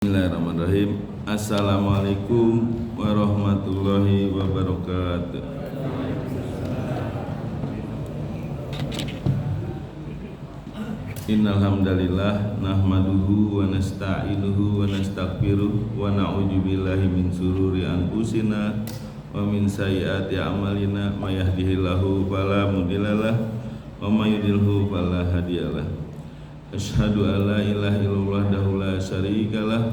Bismillahirrahmanirrahim. Assalamualaikum warahmatullahi wabarakatuh. Innal hamdalillah nahmaduhu wa nasta'inuhu wa nastaghfiruh wa na'udzu billahi min shururi anfusina wa min sayyiati a'malina may yahdihillahu fala mudhillalah wa may yudhlilhu fala hadiyalah. Asyhadu an la ilaha illallah wahdahu la syarikalah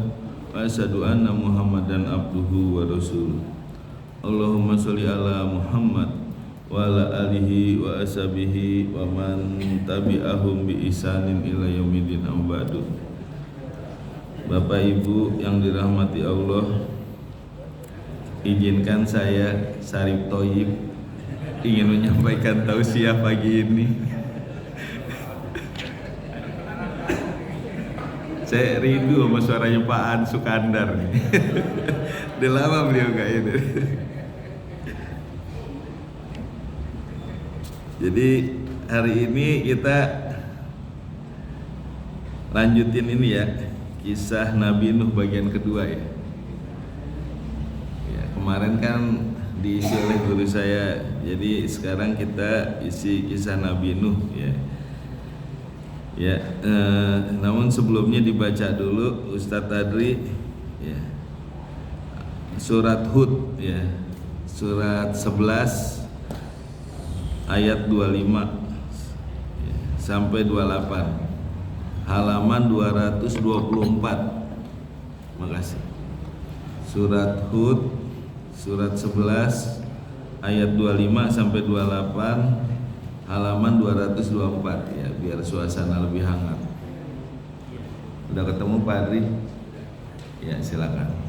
wa asyhadu anna Muhammadan abduhu wa rasuluh. Allahumma sholli ala Muhammad wa ala alihi wa ashabihi wa man tabi'ahum bi ihsanin ila yaumil amma ba'du. Bapak Ibu yang dirahmati Allah, izinkan saya Syarif Thoyib ingin menyampaikan tausiah pagi ini. Saya rindu sama suaranya Pak An Sukandar nih. Udah lama beliau gak ini. Jadi hari ini kita lanjutin ini ya, kisah Nabi Nuh bagian kedua ya. Kemarin kan diisi oleh guru saya, jadi sekarang kita isi kisah Nabi Nuh ya. Namun sebelumnya dibaca dulu Ustadz Adri ya, surat Hud ya, surat 11 ayat 25 ya, sampai 28, halaman 224. Makasih. Surat Hud surat 11 ayat 25 sampai 28, halaman 224 ya, biar suasana lebih hangat. Udah ketemu Pak Adri? Ya, silakan.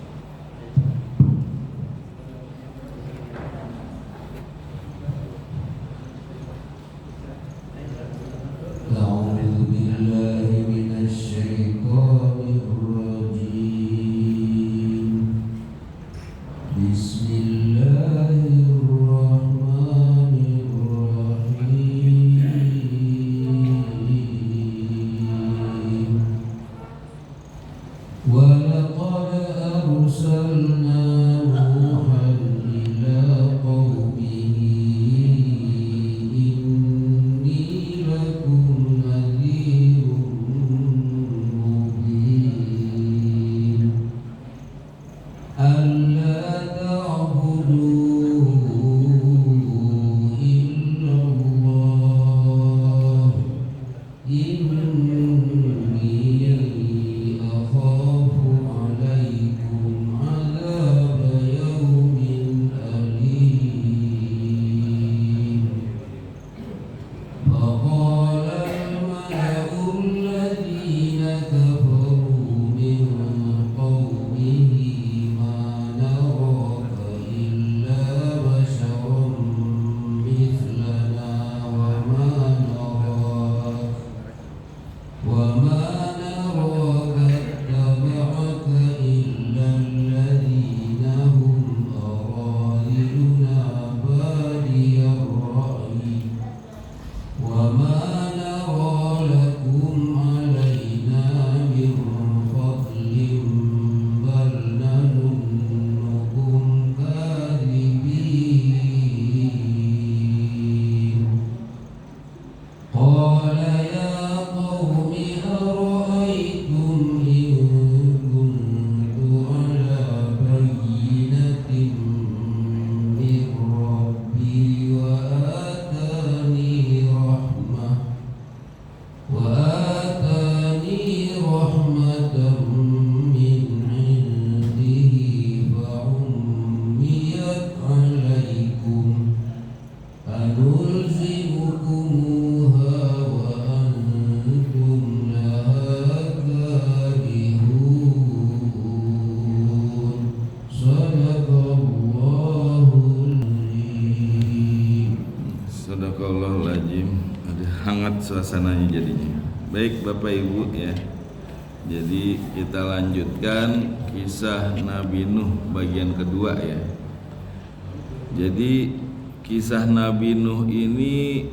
Suasananya jadinya. Baik Bapak Ibu ya. Jadi kita lanjutkan kisah Nabi Nuh bagian kedua ya. Jadi kisah Nabi Nuh ini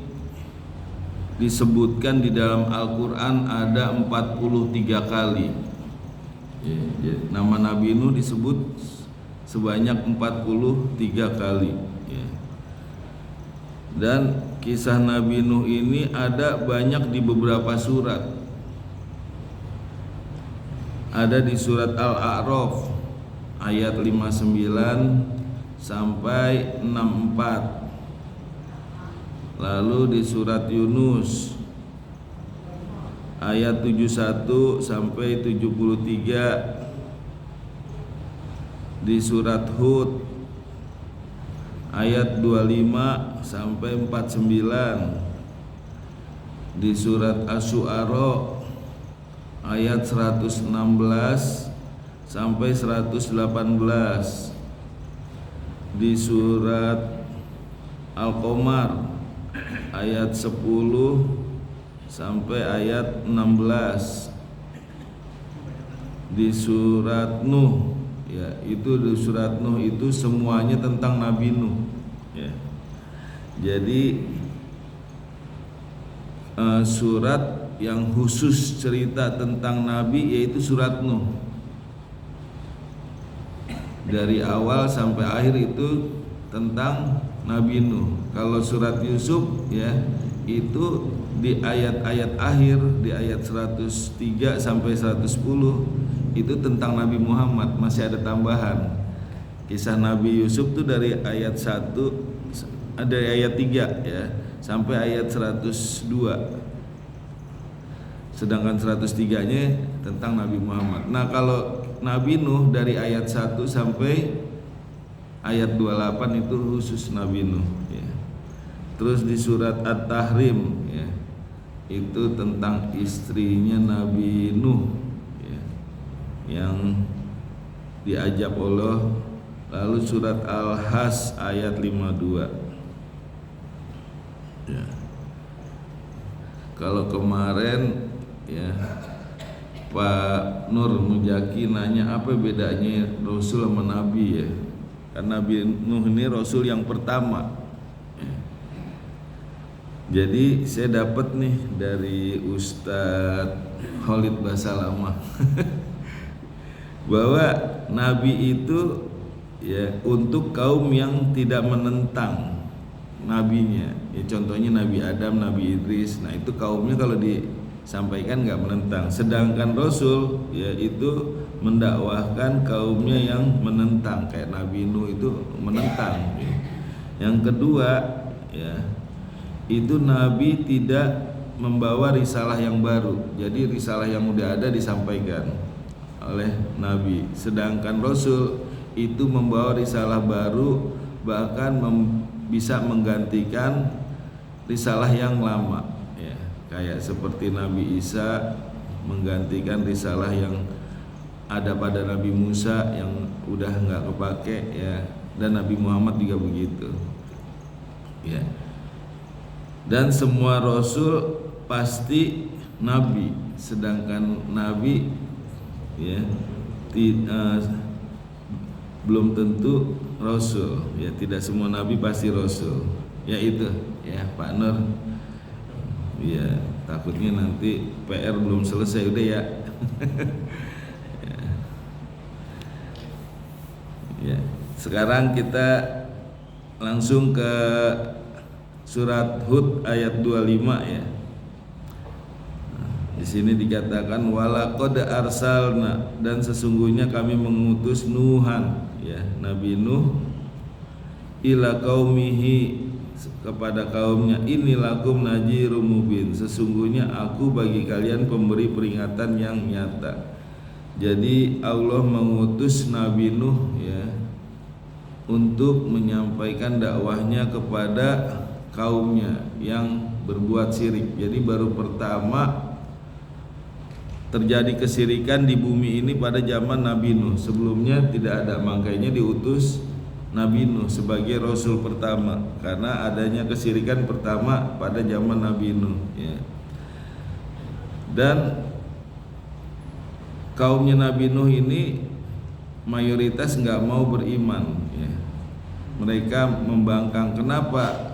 disebutkan di dalam Al-Quran ada 43 kali Ya, nama Nabi Nuh disebut sebanyak 43 kali ya. Dan kisah Nabi Nuh ini ada banyak di beberapa surat. Ada di surat Al-A'raf ayat 59 sampai 64. Lalu di surat Yunus ayat 71 sampai 73, di surat Hud ayat 25 sampai 49, di surat Asy-Syu'ara ayat 116 sampai 118, di surat Al-Qamar ayat 10 sampai ayat 16, di surat Nuh ya, itu di surat Nuh itu semuanya tentang Nabi Nuh ya. Jadi surat yang khusus cerita tentang Nabi yaitu surat Nuh. Dari awal sampai akhir itu tentang Nabi Nuh. Kalau surat Yusuf ya itu di ayat-ayat akhir, di ayat 103 sampai 110 itu tentang Nabi Muhammad. Masih ada tambahan. Kisah Nabi Yusuf itu dari ayat 1 ada ayat 3 ya sampai ayat 102. Sedangkan 103-nya tentang Nabi Muhammad. Nah, kalau Nabi Nuh dari ayat 1 sampai ayat 28 itu khusus Nabi Nuh ya. Terus di surat At-Tahrim ya, itu tentang istrinya Nabi Nuh ya, yang diajab Allah. Lalu surat Al-Has ayat 52 ya. Kalau kemarin ya Pak Nur Mujaki nanya apa bedanya Rasul sama Nabi ya. Karena Nabi Nuh ini Rasul yang pertama ya. Jadi saya dapat nih dari Ustadz Khalid Basalamah bahwa Nabi itu ya untuk kaum yang tidak menentang nabinya ya, contohnya Nabi Adam, Nabi Idris. Nah itu kaumnya kalau disampaikan nggak menentang. Sedangkan Rasul ya itu mendakwahkan kaumnya yang menentang, kayak Nabi Nuh itu menentang ya. Yang kedua ya itu Nabi tidak membawa risalah yang baru. Jadi risalah yang udah ada disampaikan oleh Nabi. Sedangkan Rasul itu membawa risalah baru, bahkan bisa menggantikan risalah yang lama ya. Kayak seperti Nabi Isa menggantikan risalah yang ada pada Nabi Musa yang udah nggak kepake ya. Dan Nabi Muhammad juga begitu ya. Dan semua Rasul pasti Nabi. Sedangkan Nabi ya belum tentu Rasul ya, tidak semua Nabi pasti Rasul ya. Itu ya Pak Nur ya, takutnya nanti PR belum selesai udah ya. Ya, sekarang kita langsung ke surat Hud ayat 25 ya. Di sini dikatakan walaqad arsalna, dan sesungguhnya kami mengutus Nuhan ya, Nabi Nuh, ila qaumihi, kepada kaumnya, inilakum nadhirum mubin, sesungguhnya aku bagi kalian pemberi peringatan yang nyata. Jadi Allah mengutus Nabi Nuh ya untuk menyampaikan dakwahnya kepada kaumnya yang berbuat syirik. Jadi baru pertama terjadi kesirikan di bumi ini pada zaman Nabi Nuh. Sebelumnya tidak ada, makanya diutus Nabi Nuh sebagai Rasul pertama, karena adanya kesirikan pertama pada zaman Nabi Nuh ya. Dan kaumnya Nabi Nuh ini mayoritas nggak mau beriman ya. Mereka membangkang. Kenapa?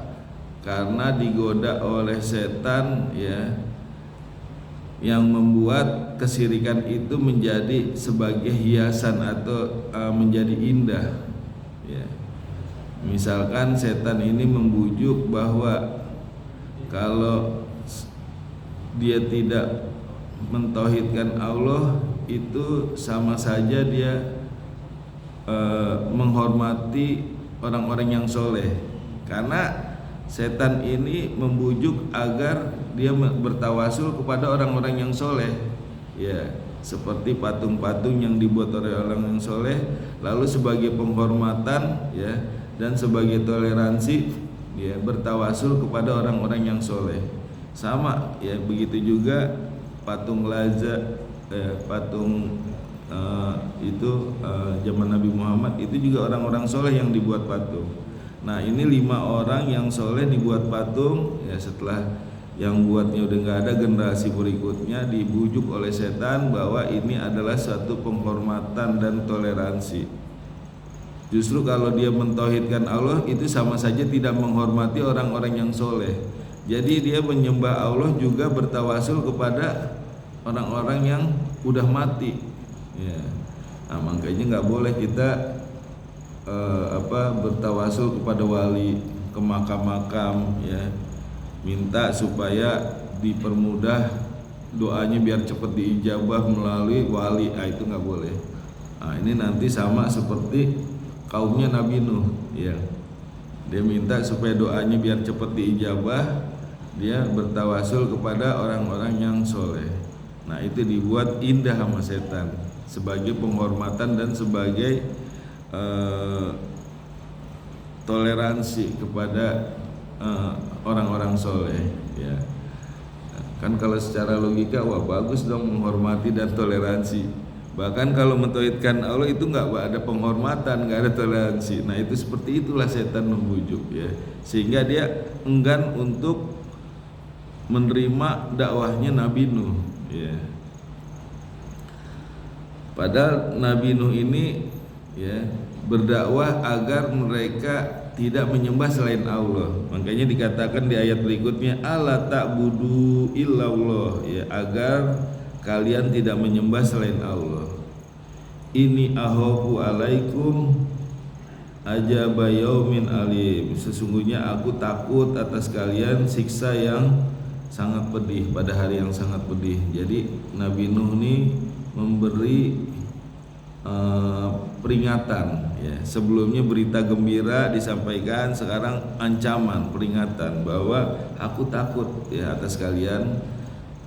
Karena digoda oleh setan ya, yang membuat kesyirikan itu menjadi sebagai hiasan atau menjadi indah. Ya. Misalkan setan ini membujuk bahwa kalau dia tidak mentauhidkan Allah itu sama saja dia menghormati orang-orang yang soleh, karena setan ini membujuk agar dia bertawasul kepada orang-orang yang soleh, ya, seperti patung-patung yang dibuat oleh orang yang soleh, lalu sebagai penghormatan, ya, dan sebagai toleransi, ya, bertawasul kepada orang-orang yang soleh. Sama, ya, begitu juga patung Laza, patung itu zaman Nabi Muhammad itu juga orang-orang soleh yang dibuat patung. Nah, ini 5 orang yang soleh dibuat patung, ya, setelah yang buatnya udah nggak ada, generasi berikutnya dibujuk oleh setan bahwa ini adalah satu penghormatan dan toleransi. Justru kalau dia mentauhidkan Allah itu sama saja tidak menghormati orang-orang yang soleh. Jadi dia menyembah Allah juga bertawasul kepada orang-orang yang udah mati, ya. Nah, makanya nggak boleh kita bertawasul kepada wali, ke makam-makam, ya, minta supaya dipermudah doanya biar cepat diijabah melalui wali. Itu nggak boleh. Nah, ini nanti sama seperti kaumnya Nabi Nuh, ya. Dia minta supaya doanya biar cepat diijabah, dia bertawasul kepada orang-orang yang soleh. Nah, itu dibuat indah sama setan sebagai penghormatan dan sebagai toleransi kepada orang-orang soleh, ya. Kan kalau secara logika, wah bagus dong menghormati dan toleransi. Bahkan kalau mentauhidkan Allah itu nggak ada penghormatan, nggak ada toleransi. Nah, itu seperti itulah setan membujuk, ya, sehingga dia enggan untuk menerima dakwahnya Nabi Nuh, ya. Padahal Nabi Nuh ini, ya, berdakwah agar mereka tidak menyembah selain Allah. Makanya dikatakan di ayat berikutnya, alla ta'budu illallah, ya, agar kalian tidak menyembah selain Allah. Ini akhafu alaikum ajaba yaumin alim, sesungguhnya aku takut atas kalian siksa yang sangat pedih, pada hari yang sangat pedih. Jadi Nabi Nuh ini memberi peringatan, ya. Sebelumnya berita gembira disampaikan, sekarang ancaman, peringatan bahwa aku takut, ya, atas kalian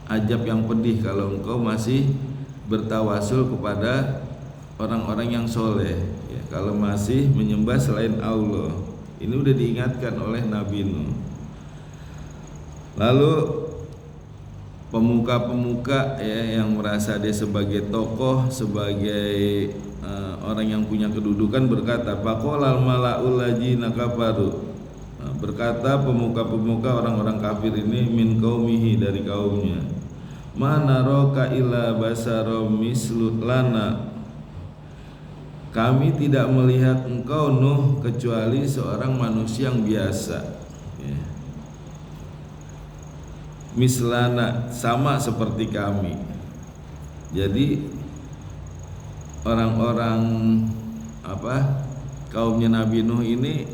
azab yang pedih kalau engkau masih bertawasul kepada orang-orang yang soleh, ya, kalau masih menyembah selain Allah. Ini udah diingatkan oleh Nabi Nuh. Lalu pemuka-pemuka, ya, yang merasa dia sebagai tokoh, sebagai orang yang punya kedudukan berkata, faqolal malaul ladzina kafaru, berkata pemuka-pemuka orang-orang kafir ini, min qaumihi, dari kaumnya, manaraka illa basarum mislu lana, kami tidak melihat engkau Nuh kecuali seorang manusia yang biasa, ya. Mislana, sama seperti kami. Jadi orang-orang kaumnya Nabi Nuh ini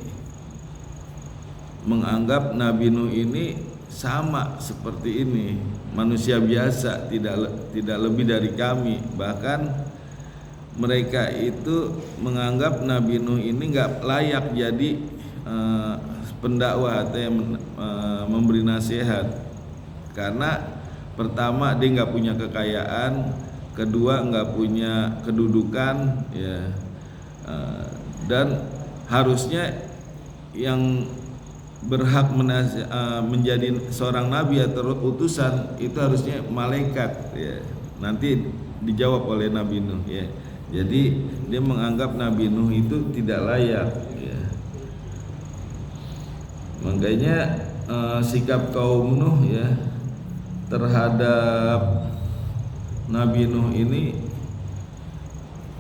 menganggap Nabi Nuh ini sama seperti ini, manusia biasa, tidak lebih dari kami. Bahkan mereka itu menganggap Nabi Nuh ini nggak layak jadi pendakwah atau yang memberi nasihat. Karena pertama dia nggak punya kekayaan, kedua nggak punya kedudukan, ya, dan harusnya yang berhak menjadi seorang nabi atau utusan itu harusnya malaikat, ya. Nanti dijawab oleh Nabi Nuh, ya. Jadi dia menganggap Nabi Nuh itu tidak layak, ya. Makanya sikap kaum Nuh, ya, terhadap Nabi Nuh ini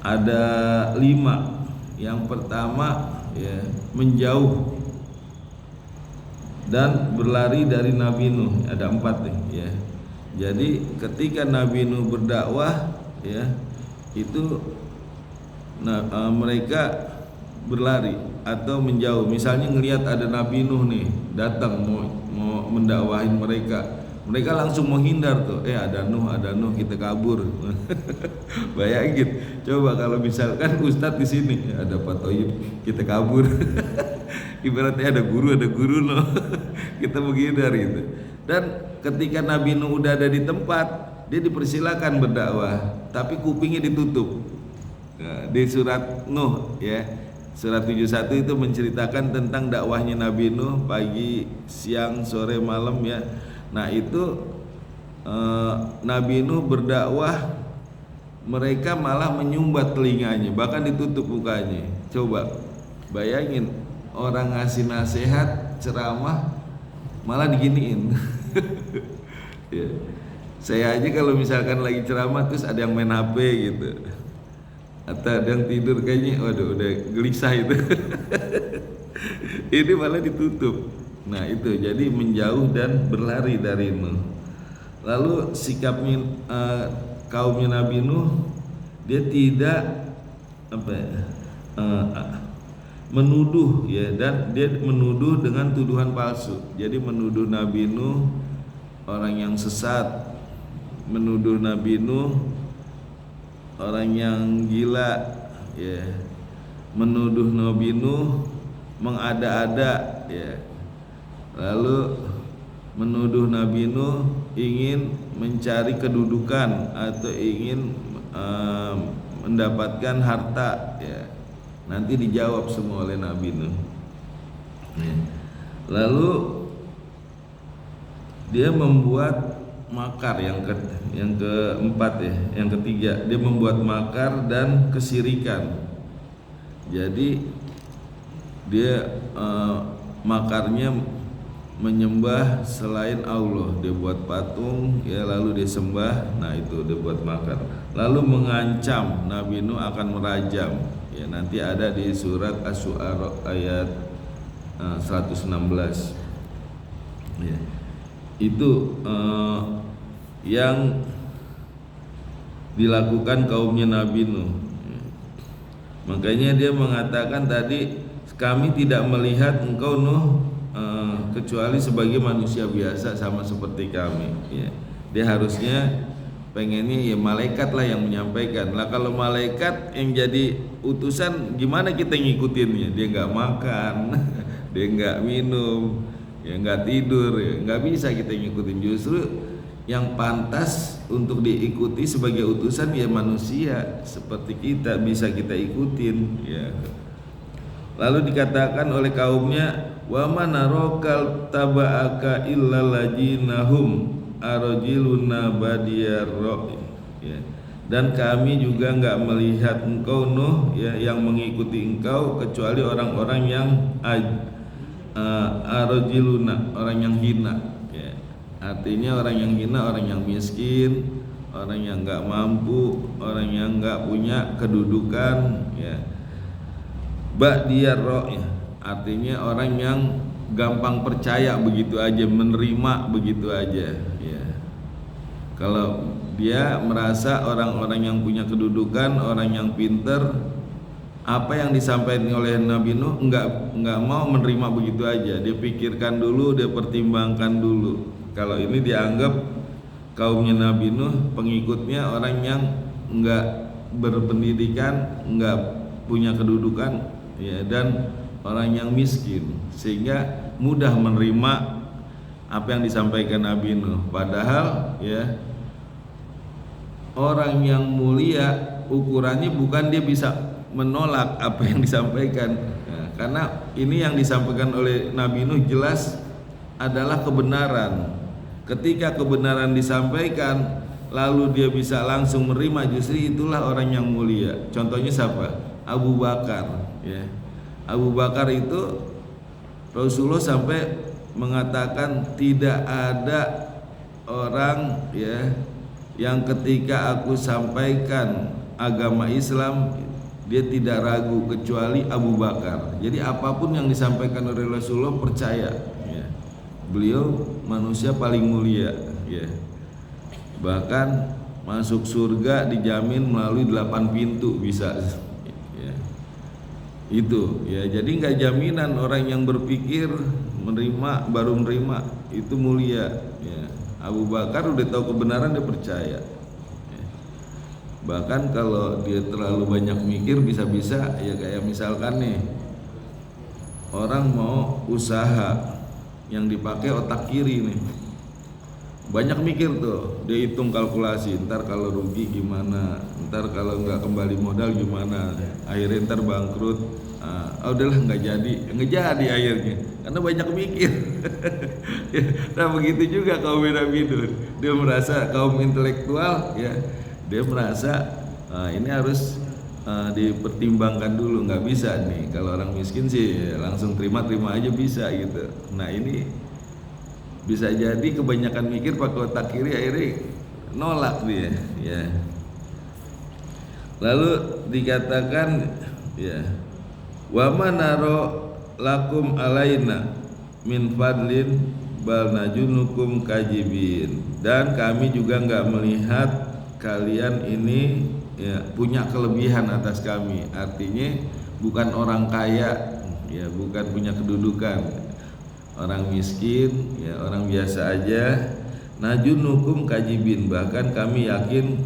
ada 5. Yang pertama, ya, menjauh dan berlari dari Nabi Nuh. Ada 4 nih, ya. Jadi ketika Nabi Nuh berdakwah ya, itu mereka berlari atau menjauh. Misalnya ngelihat ada Nabi Nuh nih datang mau mendakwahin mereka, mereka langsung menghindar tuh. Ada Nuh kita kabur. Bayangin, coba kalau misalkan Ustadz di sini ada Pak Toyib, kita kabur. Ibaratnya ada guru no. Kita menghindar gitu. Dan ketika Nabi Nuh udah ada di tempat, dia dipersilakan berdakwah, tapi kupingnya ditutup. Nah, di surat Nuh ya, surat 71 itu menceritakan tentang dakwahnya Nabi Nuh pagi, siang, sore, malam ya. Nah itu Nabi Nuh berdakwah, mereka malah menyumbat telinganya, bahkan ditutup mukanya. Coba bayangin, orang ngasih nasihat, ceramah, malah diginiin. Ya. Saya aja kalau misalkan lagi ceramah terus ada yang main HP gitu, atau ada yang tidur, kayaknya waduh udah gelisah itu. Ini malah ditutup. Nah itu, jadi menjauh dan berlari dari Nuh. Lalu sikapnya kaumnya Nabi Nuh, dia tidak menuduh ya, dan dia menuduh dengan tuduhan palsu. Jadi menuduh Nabi Nuh orang yang sesat, menuduh Nabi Nuh orang yang gila ya, menuduh Nabi Nuh mengada-ada ya, lalu menuduh Nabi Nuh ingin mencari kedudukan atau ingin mendapatkan harta ya. Nanti dijawab semua oleh Nabi Nuh ya. Lalu dia membuat makar yang keempat ya, yang ketiga dia membuat makar dan kesirikan. Jadi dia makarnya menyembah selain Allah, dia buat patung ya, lalu dia sembah. Nah itu dia buat makar. Lalu mengancam Nabi Nuh akan merajam ya, nanti ada di surat Asy-Syu'ara ayat 116 ya. Itu yang dilakukan kaumnya Nabi Nuh. Makanya dia mengatakan tadi, kami tidak melihat engkau Nuh kecuali sebagai manusia biasa sama seperti kami ya. Dia harusnya pengennya ya malaikat lah yang menyampaikan. Lah kalau malaikat yang jadi utusan, gimana kita ngikutinnya? Dia nggak makan, dia nggak minum, ya nggak tidur, ya nggak bisa kita ngikutin. Justru yang pantas untuk diikuti sebagai utusan ya manusia seperti kita, bisa kita ikutin ya. Lalu dikatakan oleh kaumnya, wa manarokal taba'aka illa lajinahum arojiluna badiyar ya. Dan kami juga nggak melihat engkau Nuh ya, yang mengikuti engkau kecuali orang-orang yang arojiluna, orang yang hina ya. Artinya orang yang hina, orang yang miskin, orang yang nggak mampu, orang yang nggak punya kedudukan ya. Ba'diyar ya, artinya orang yang gampang percaya begitu aja, menerima begitu aja ya. Kalau dia merasa orang-orang yang punya kedudukan, orang yang pinter, apa yang disampaikan oleh Nabi Nuh enggak mau menerima begitu aja. Dia pikirkan dulu, dia pertimbangkan dulu. Kalau ini dianggap kaumnya Nabi Nuh, pengikutnya orang yang enggak berpendidikan, enggak punya kedudukan ya, dan orang yang miskin, sehingga mudah menerima apa yang disampaikan Nabi Nuh. Padahal ya, orang yang mulia ukurannya bukan dia bisa menolak apa yang disampaikan ya, karena ini yang disampaikan oleh Nabi Nuh jelas adalah kebenaran. Ketika kebenaran disampaikan lalu dia bisa langsung menerima, justru itulah orang yang mulia. Contohnya siapa? Abu Bakar ya. Abu Bakar itu Rasulullah sampai mengatakan tidak ada orang ya yang ketika aku sampaikan agama Islam dia tidak ragu kecuali Abu Bakar. Jadi apapun yang disampaikan oleh Rasulullah percaya ya. Beliau manusia paling mulia ya. Bahkan masuk surga dijamin melalui 8 pintu bisa. Ya. Itu ya, jadi nggak jaminan orang yang berpikir baru menerima itu mulia. Ya. Abu Bakar udah tahu kebenaran, dia percaya. Ya. Bahkan kalau dia terlalu banyak mikir bisa-bisa ya kayak misalkan nih orang mau usaha yang dipakai otak kiri nih, banyak mikir tuh, dia hitung kalkulasi, ntar kalau rugi gimana, ntar kalau nggak kembali modal gimana, akhirnya ntar bangkrut. Udahlah nggak jadi akhirnya karena banyak mikir. Nah begitu juga kaum Nabi, dia merasa kaum intelektual ya, dia merasa ini harus dipertimbangkan dulu, nggak bisa nih kalau orang miskin sih langsung terima aja bisa gitu. Nah ini bisa jadi kebanyakan mikir pakai otak kiri akhirnya nolak dia ya. Lalu dikatakan ya, wa manaro lakum alaina min fadlin bal najunukum kajibin, dan kami juga nggak melihat kalian ini ya punya kelebihan atas kami, artinya bukan orang kaya ya, bukan punya kedudukan, orang miskin ya, orang biasa aja. Najunukum kajibin, bahkan kami yakin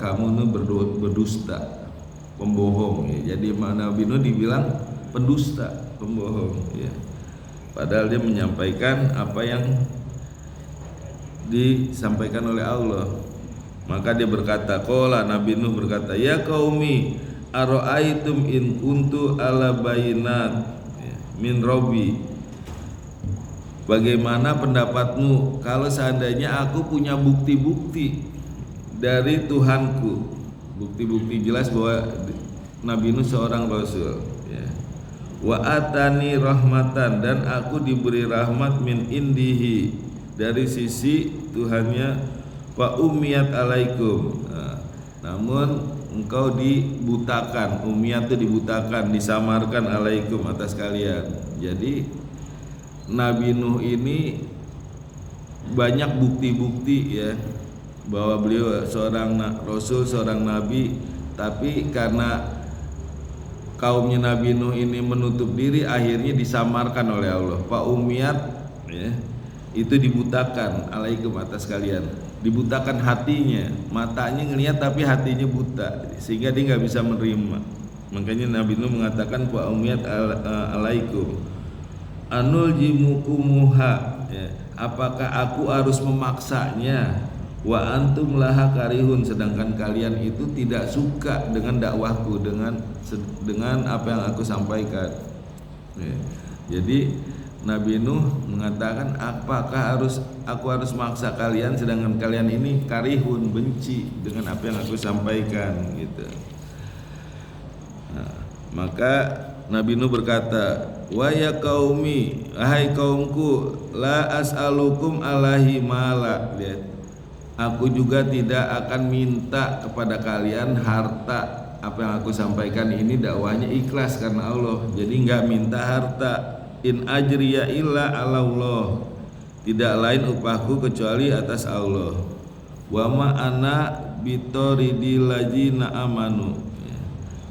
kamu nu berdusta, pembohong ya. Jadi Nabi Nuh dibilang pendusta, pembohong ya, padahal dia menyampaikan apa yang disampaikan oleh Allah. Maka dia berkata, qala Nabi Nuh berkata, ya qaumi ara'aitum in kuntu ala bayinat min rabbi, bagaimana pendapatmu kalau seandainya aku punya bukti-bukti dari Tuhanku, bukti-bukti jelas bahwa Nabi Nuh seorang rasul ya. Wa atani rahmatan, dan aku diberi rahmat min indihi, dari sisi Tuhannya. Wa umiyat alaikum, namun engkau dibutakan, umiyat itu dibutakan, disamarkan, alaikum atas kalian. Jadi Nabi Nuh ini banyak bukti-bukti ya bahwa beliau seorang rasul, seorang nabi, tapi karena kaumnya Nabi Nuh ini menutup diri, akhirnya disamarkan oleh Allah. Pak umiyat ya, itu dibutakan, alaikum atas kalian, dibutakan hatinya, matanya ngelihat tapi hatinya buta, sehingga dia nggak bisa menerima. Makanya Nabi Nuh mengatakan Pak umiyat alaikum anul jimukumuha ya, apakah aku harus memaksanya, wa antum laha karihun, sedangkan kalian itu tidak suka dengan dakwahku, dengan apa yang aku sampaikan ya. Jadi Nabi Nuh mengatakan, apakah aku harus maksa kalian sedangkan kalian ini karihun, benci dengan apa yang aku sampaikan gitu. Nah, maka Nabi Nuh berkata, wa ya qaumi, hai kaumku, la as'alukum alahi mala, lihat, aku juga tidak akan minta kepada kalian harta. Apa yang aku sampaikan ini dakwahnya ikhlas karena Allah, jadi nggak minta harta. In ajriya illa ala Allah, tidak lain upahku kecuali atas Allah. Wa ma ana bitoridil ladzina amanu,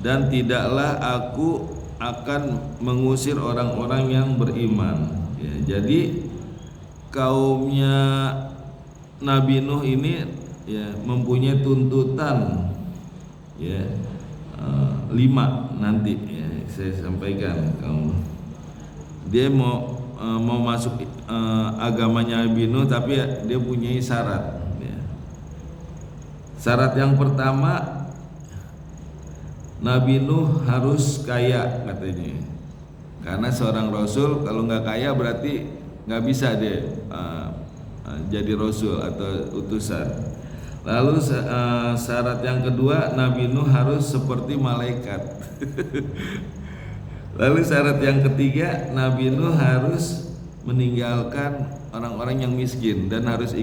dan tidaklah aku akan mengusir orang-orang yang beriman ya. Jadi kaumnya Nabi Nuh ini ya mempunyai tuntutan ya 5 nanti ya, saya sampaikan kaum. Dia mau masuk agamanya Nabi Nuh, tapi dia punya syarat ya. Syarat yang pertama, Nabi Nuh harus kaya katanya, karena seorang rasul kalau nggak kaya berarti nggak bisa dia jadi rasul atau utusan. Lalu syarat yang kedua, Nabi Nuh harus seperti malaikat. Lalu syarat yang ketiga, Nabi Nuh harus meninggalkan orang-orang yang miskin dan harus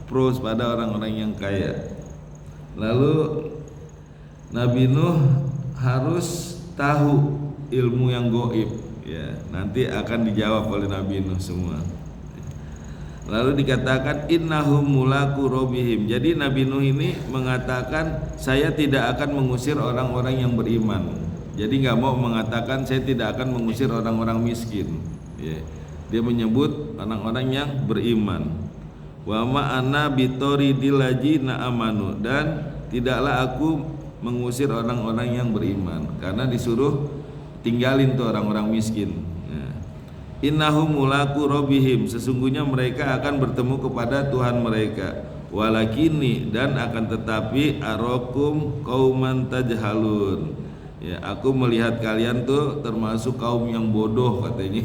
pros pada orang-orang yang kaya. Lalu Nabi Nuh harus tahu ilmu yang gaib ya, nanti akan dijawab oleh Nabi Nuh semua. Lalu dikatakan innahum mulaku rabbihim. Jadi Nabi Nuh ini mengatakan saya tidak akan mengusir orang-orang yang beriman. Jadi nggak mau mengatakan saya tidak akan mengusir orang-orang miskin. Ya. Dia menyebut orang-orang yang beriman. Wa ma ana bitoridil ladzina amanu, dan tidaklah aku mengusir orang-orang yang beriman karena disuruh tinggalin tuh orang-orang miskin. Innahum mulaku rabbihim, sesungguhnya mereka akan bertemu kepada Tuhan mereka. Walakini, dan akan tetapi arakum qauman tajhalun. Ya, aku melihat kalian tuh termasuk kaum yang bodoh katanya.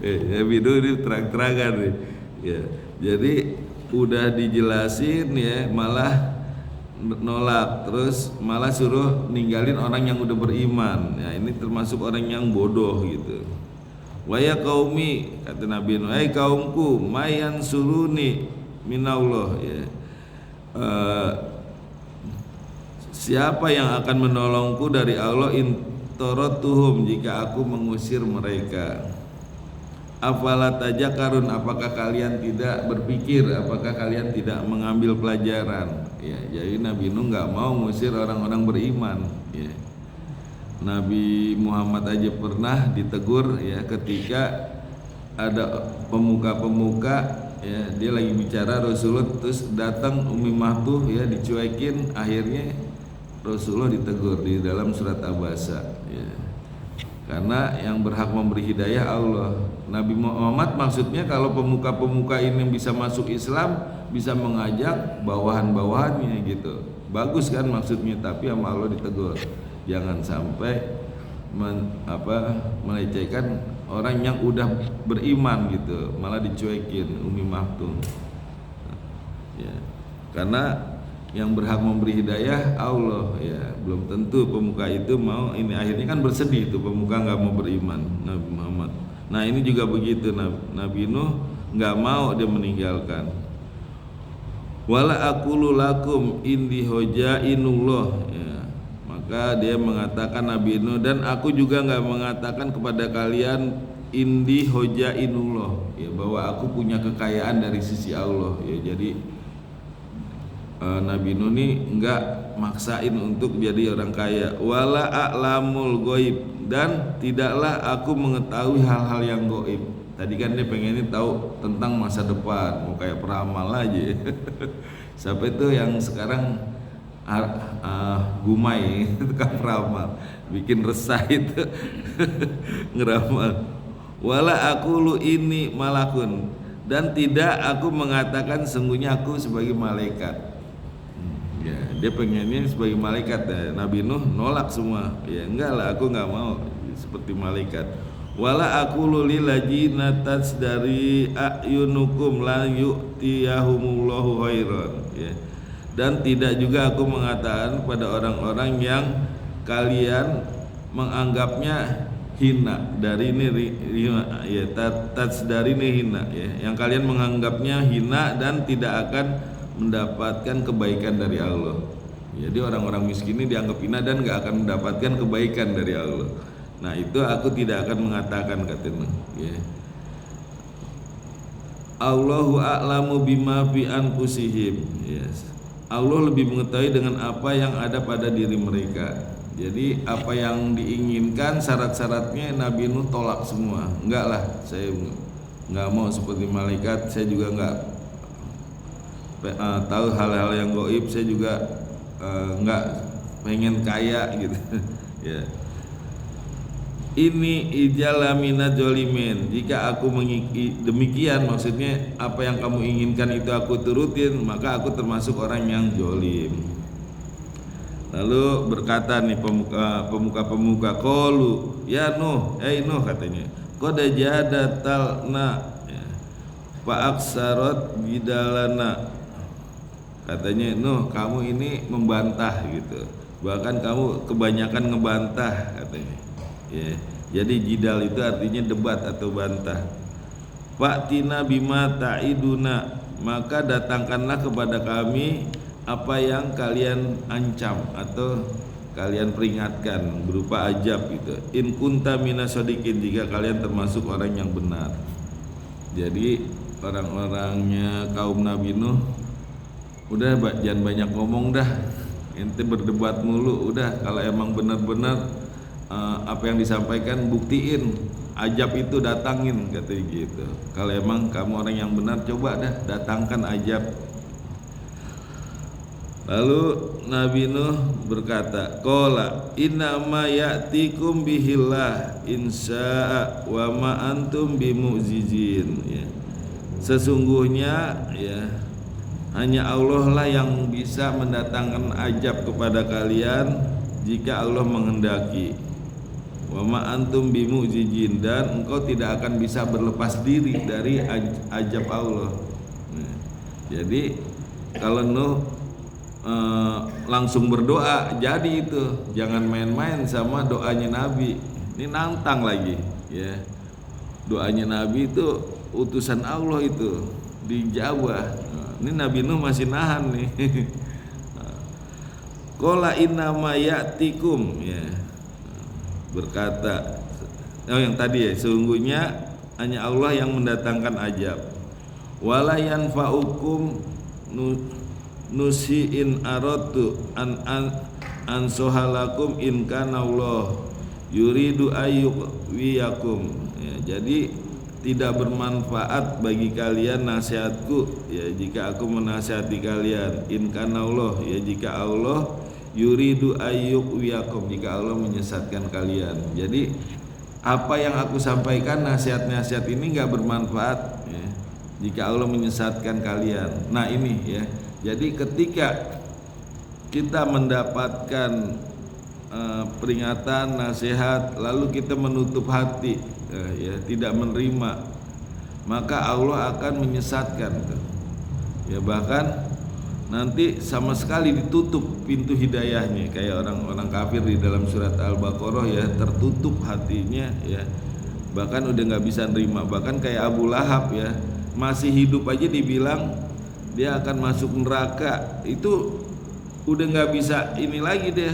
Ya video ini terang-terangan nih. Ya, jadi udah dijelasin ya malah nolak, terus malah suruh ninggalin orang yang udah beriman. Ya, ini termasuk orang yang bodoh gitu. Wa ya qaumi, kata Nabi Nuh, hai kaumku, mayan suruni minallah ya. Siapa yang akan menolongku dari Allah in taratuhum, jika aku mengusir mereka. Afala tajakarun, apakah kalian tidak berpikir, apakah kalian tidak mengambil pelajaran ya. Jadi Nabi Nuh nggak mau mengusir orang-orang beriman ya. Nabi Muhammad aja pernah ditegur ya ketika ada pemuka-pemuka ya, dia lagi bicara Rasulullah, terus datang Umi Mahtuh ya, dicuekin, akhirnya Rasulullah ditegur di dalam surat Abasa ya. Karena yang berhak memberi hidayah Allah. Nabi Muhammad maksudnya kalau pemuka-pemuka ini bisa masuk Islam, bisa mengajak bawahan-bawahannya gitu. Bagus kan maksudnya, tapi sama Allah ditegur. Jangan sampai melecehkan orang yang udah beriman gitu, malah dicuekin Umi Maktum ya. Karena yang berhak memberi hidayah Allah ya, belum tentu pemuka itu mau. Ini akhirnya kan bersedih tuh pemuka nggak mau beriman Nabi Muhammad. Nah ini juga begitu, Nabi Nuh nggak mau, dia meninggalkan. Wala aqulu lakum indi hojainullah ya. Maka dia mengatakan Nabi Nuh, dan aku juga nggak mengatakan kepada kalian indi hojainullah ya, bahwa aku punya kekayaan dari sisi Allah ya. Jadi Nabi Nuh ini nggak maksain untuk jadi orang kaya. Wala a'lamul ghaib, dan tidaklah aku mengetahui hal-hal yang gaib. Tadi kan dia pengennya tahu tentang masa depan, mau kayak peramal aja. Sampai itu yang sekarang Gumai tukang peramal, bikin resah itu ngeramal. Wala aqulu ini malakun, dan tidak aku mengatakan sungguhnya aku sebagai malaikat. Ya, dia pengennya sebagai malaikat ya. Nabi Nuh nolak semua. Ya enggak lah, aku enggak mau seperti malaikat. Wala aqulu lil ladzina tasdari ayunukum la yu'tiyahumullahu khairan ya. Dan tidak juga aku mengatakan pada orang-orang yang kalian menganggapnya hina. Dari ini ya, tasdari ini hina ya. Yang kalian menganggapnya hina dan tidak akan mendapatkan kebaikan dari Allah. Jadi orang-orang miskin ini dianggap hina dan gak akan mendapatkan kebaikan dari Allah. Nah itu aku tidak akan mengatakan, katanya ya. Allahu a'lamu bima fi anfusihim yes. Allah lebih mengetahui dengan apa yang ada pada diri mereka. Jadi apa yang diinginkan syarat-syaratnya Nabi Nuh tolak semua. Enggak lah, saya enggak mau seperti malaikat. Saya juga enggak tahu hal-hal yang gaib. Saya juga enggak pengen kaya gitu. Ya. Ini ijalamina jolimin. Jika aku demikian, maksudnya apa yang kamu inginkan itu aku turutin, maka aku termasuk orang yang jolim. Lalu berkata nih pemuka qalu ya Nuh, Nuh katanya, qad jadatalna ya, fa aksarat bidalana. Katanya Nuh, kamu ini membantah gitu, bahkan kamu kebanyakan ngebantah katanya ya. Jadi jidal itu artinya debat atau bantah. Fa'tina bima ta'iduna, maka datangkanlah kepada kami apa yang kalian ancam atau kalian peringatkan berupa ajab gitu. In kunta minasodikin, jika kalian termasuk orang yang benar. Jadi orang-orangnya kaum Nabi Nuh, udah jangan banyak ngomong dah, ente berdebat mulu, udah kalau emang benar-benar apa yang disampaikan buktiin, ajab itu datangin, katanya gitu. Kalau emang kamu orang yang benar, coba dah datangkan ajab. Lalu Nabi Nuh berkata, qala inna ma ya'tikum bihillah insya'a wa ma antum bimu'jizin, ya. Sesungguhnya ya hanya Allah lah yang bisa mendatangkan ajab kepada kalian jika Allah menghendaki. Wa ma antum bimu'jizin, dan engkau tidak akan bisa berlepas diri dari ajab Allah. Nah, jadi kalau Nuh langsung berdoa jadi itu, jangan main-main sama doanya Nabi. Ini nantang lagi, ya. Doanya Nabi itu utusan Allah itu dijawab. Ini Nabi Nuh masih nahan nih. Qala inna ma ya'tikum, ya. Berkata, yang tadi ya, sesungguhnya hanya Allah yang mendatangkan ajab. Wala yanfa'ukum nusiin aratu an sohalakum in kana Allah yuridu ayyuwiyakum, ya. Jadi tidak bermanfaat bagi kalian nasihatku, ya, jika aku menasihati kalian. In kana Allah, ya, jika Allah yuridu ayyuwiyakum, jika Allah menyesatkan kalian. Jadi apa yang aku sampaikan, nasihat-nasihat ini enggak bermanfaat, ya, jika Allah menyesatkan kalian. Nah ini, ya. Jadi ketika kita mendapatkan peringatan, nasihat, lalu kita menutup hati, ya, tidak menerima, maka Allah akan menyesatkan, ya. Bahkan nanti sama sekali ditutup pintu hidayahnya, kayak orang-orang kafir di dalam surat Al-Baqarah, ya, tertutup hatinya, ya. Bahkan udah nggak bisa nerima. Bahkan kayak Abu Lahab, ya, masih hidup aja dibilang dia akan masuk neraka, itu udah nggak bisa ini lagi, deh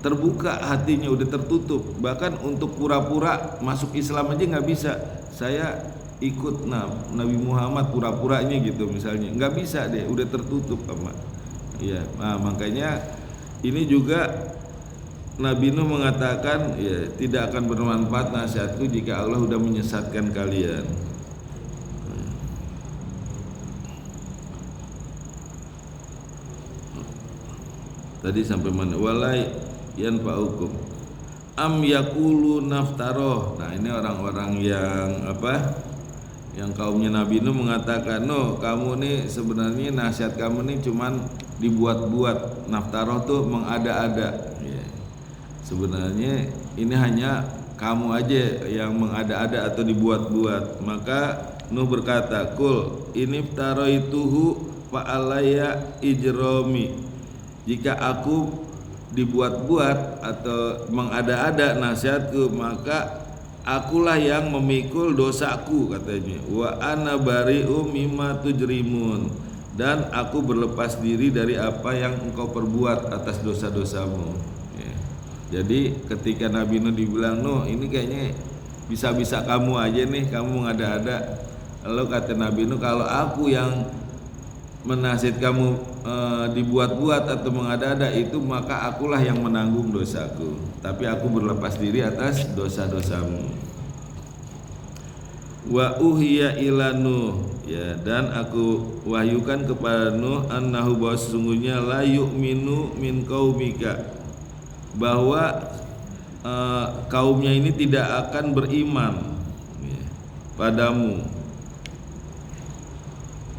terbuka hatinya, udah tertutup. Bahkan untuk pura-pura masuk Islam aja nggak bisa. Saya ikut Nabi Muhammad pura-puranya gitu misalnya, nggak bisa, deh udah tertutup sama, ya. Nah, makanya ini juga Nabi Nuh mengatakan, ya, tidak akan bermanfaat nasihatku jika Allah udah menyesatkan kalian. Tadi sampai mana? Walai yanfa'ukum am yaqulu naftaroh. Nah, ini orang-orang yang apa? Yang kaumnya Nabi Nuh mengatakan, "No, kamu nih sebenarnya nasihat kamu nih cuman dibuat-buat." Naftaroh tuh mengada-ada, ya. Sebenarnya ini hanya kamu aja yang mengada-ada atau dibuat-buat. Maka Nuh berkata, "Kul iniftaroituhu fa alayya ijromi." Jika aku dibuat-buat atau mengada-ada nasihatku, maka akulah yang memikul dosaku, katanya. Wa ana bari'u mimma tujrimun, dan aku berlepas diri dari apa yang engkau perbuat atas dosa-dosamu, ya. Jadi ketika Nabi Nuh dibilang, "Nuh, ini kayaknya bisa-bisa kamu aja nih, kamu ngada-ada." Lalu kata Nabi Nuh, "Kalau aku yang menasihat kamu dibuat-buat atau mengada-ada itu, maka akulah yang menanggung dosaku, tapi aku berlepas diri atas dosa-dosamu." Wa uhiya ila Nuh, ya, dan aku wahyukan kepada Nuh annahu, bahwa sesungguhnya la yu'minu min qaumika, bahwa kaumnya ini tidak akan beriman, ya, padamu.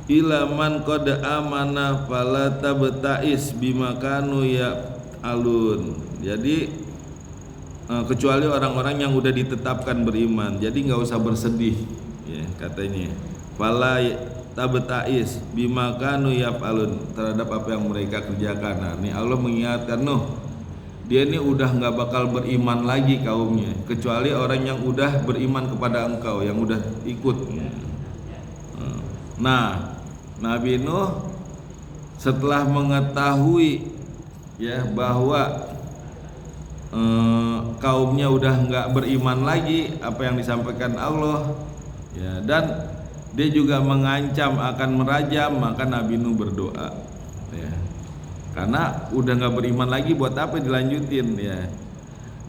Ila man qad amana fala tabtais bima kanu ya alun. Jadi kecuali orang-orang yang udah ditetapkan beriman, jadi nggak usah bersedih, ya, katanya. Fala tabtais bima kanu ya alun, terhadap apa yang mereka kerjakan. Nah, ini Allah mengingatkan Nuh, dia ini udah nggak bakal beriman lagi kaumnya, kecuali orang yang udah beriman kepada engkau, yang udah ikut. Nah, Nabi Nuh setelah mengetahui, ya, bahwa kaumnya udah nggak beriman lagi apa yang disampaikan Allah, ya, dan dia juga mengancam akan merajam, maka Nabi Nuh berdoa ya. Karena udah nggak beriman lagi, buat apa dilanjutin ya.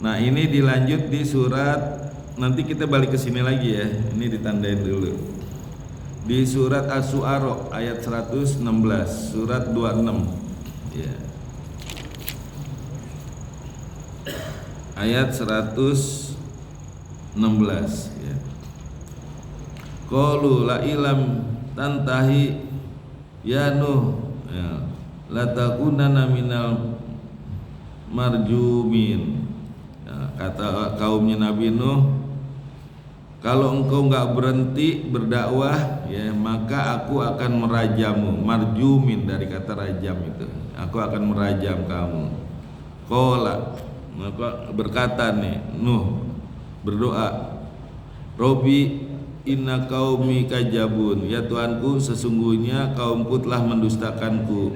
Nah ini dilanjut di surat, nanti kita balik ke sini lagi ya. Ini ditandain dulu di surat Asy-Syu'ara ayat 116, surat 26 ya. Ayat 116 ya. Qalu la ilam tantahi ya Nuh ya, la takunanna minal marjumin ya, kata kaumnya Nabi Nuh, kalau engkau enggak berhenti berdakwah ya, maka aku akan merajammu. Marjumin dari kata rajam itu, aku akan merajam kamu. Qala, maka berkata nih Nuh berdoa, Robi inna qaumi kadzabun, ya Tuhanku sesungguhnya kaumku telah mendustakanku.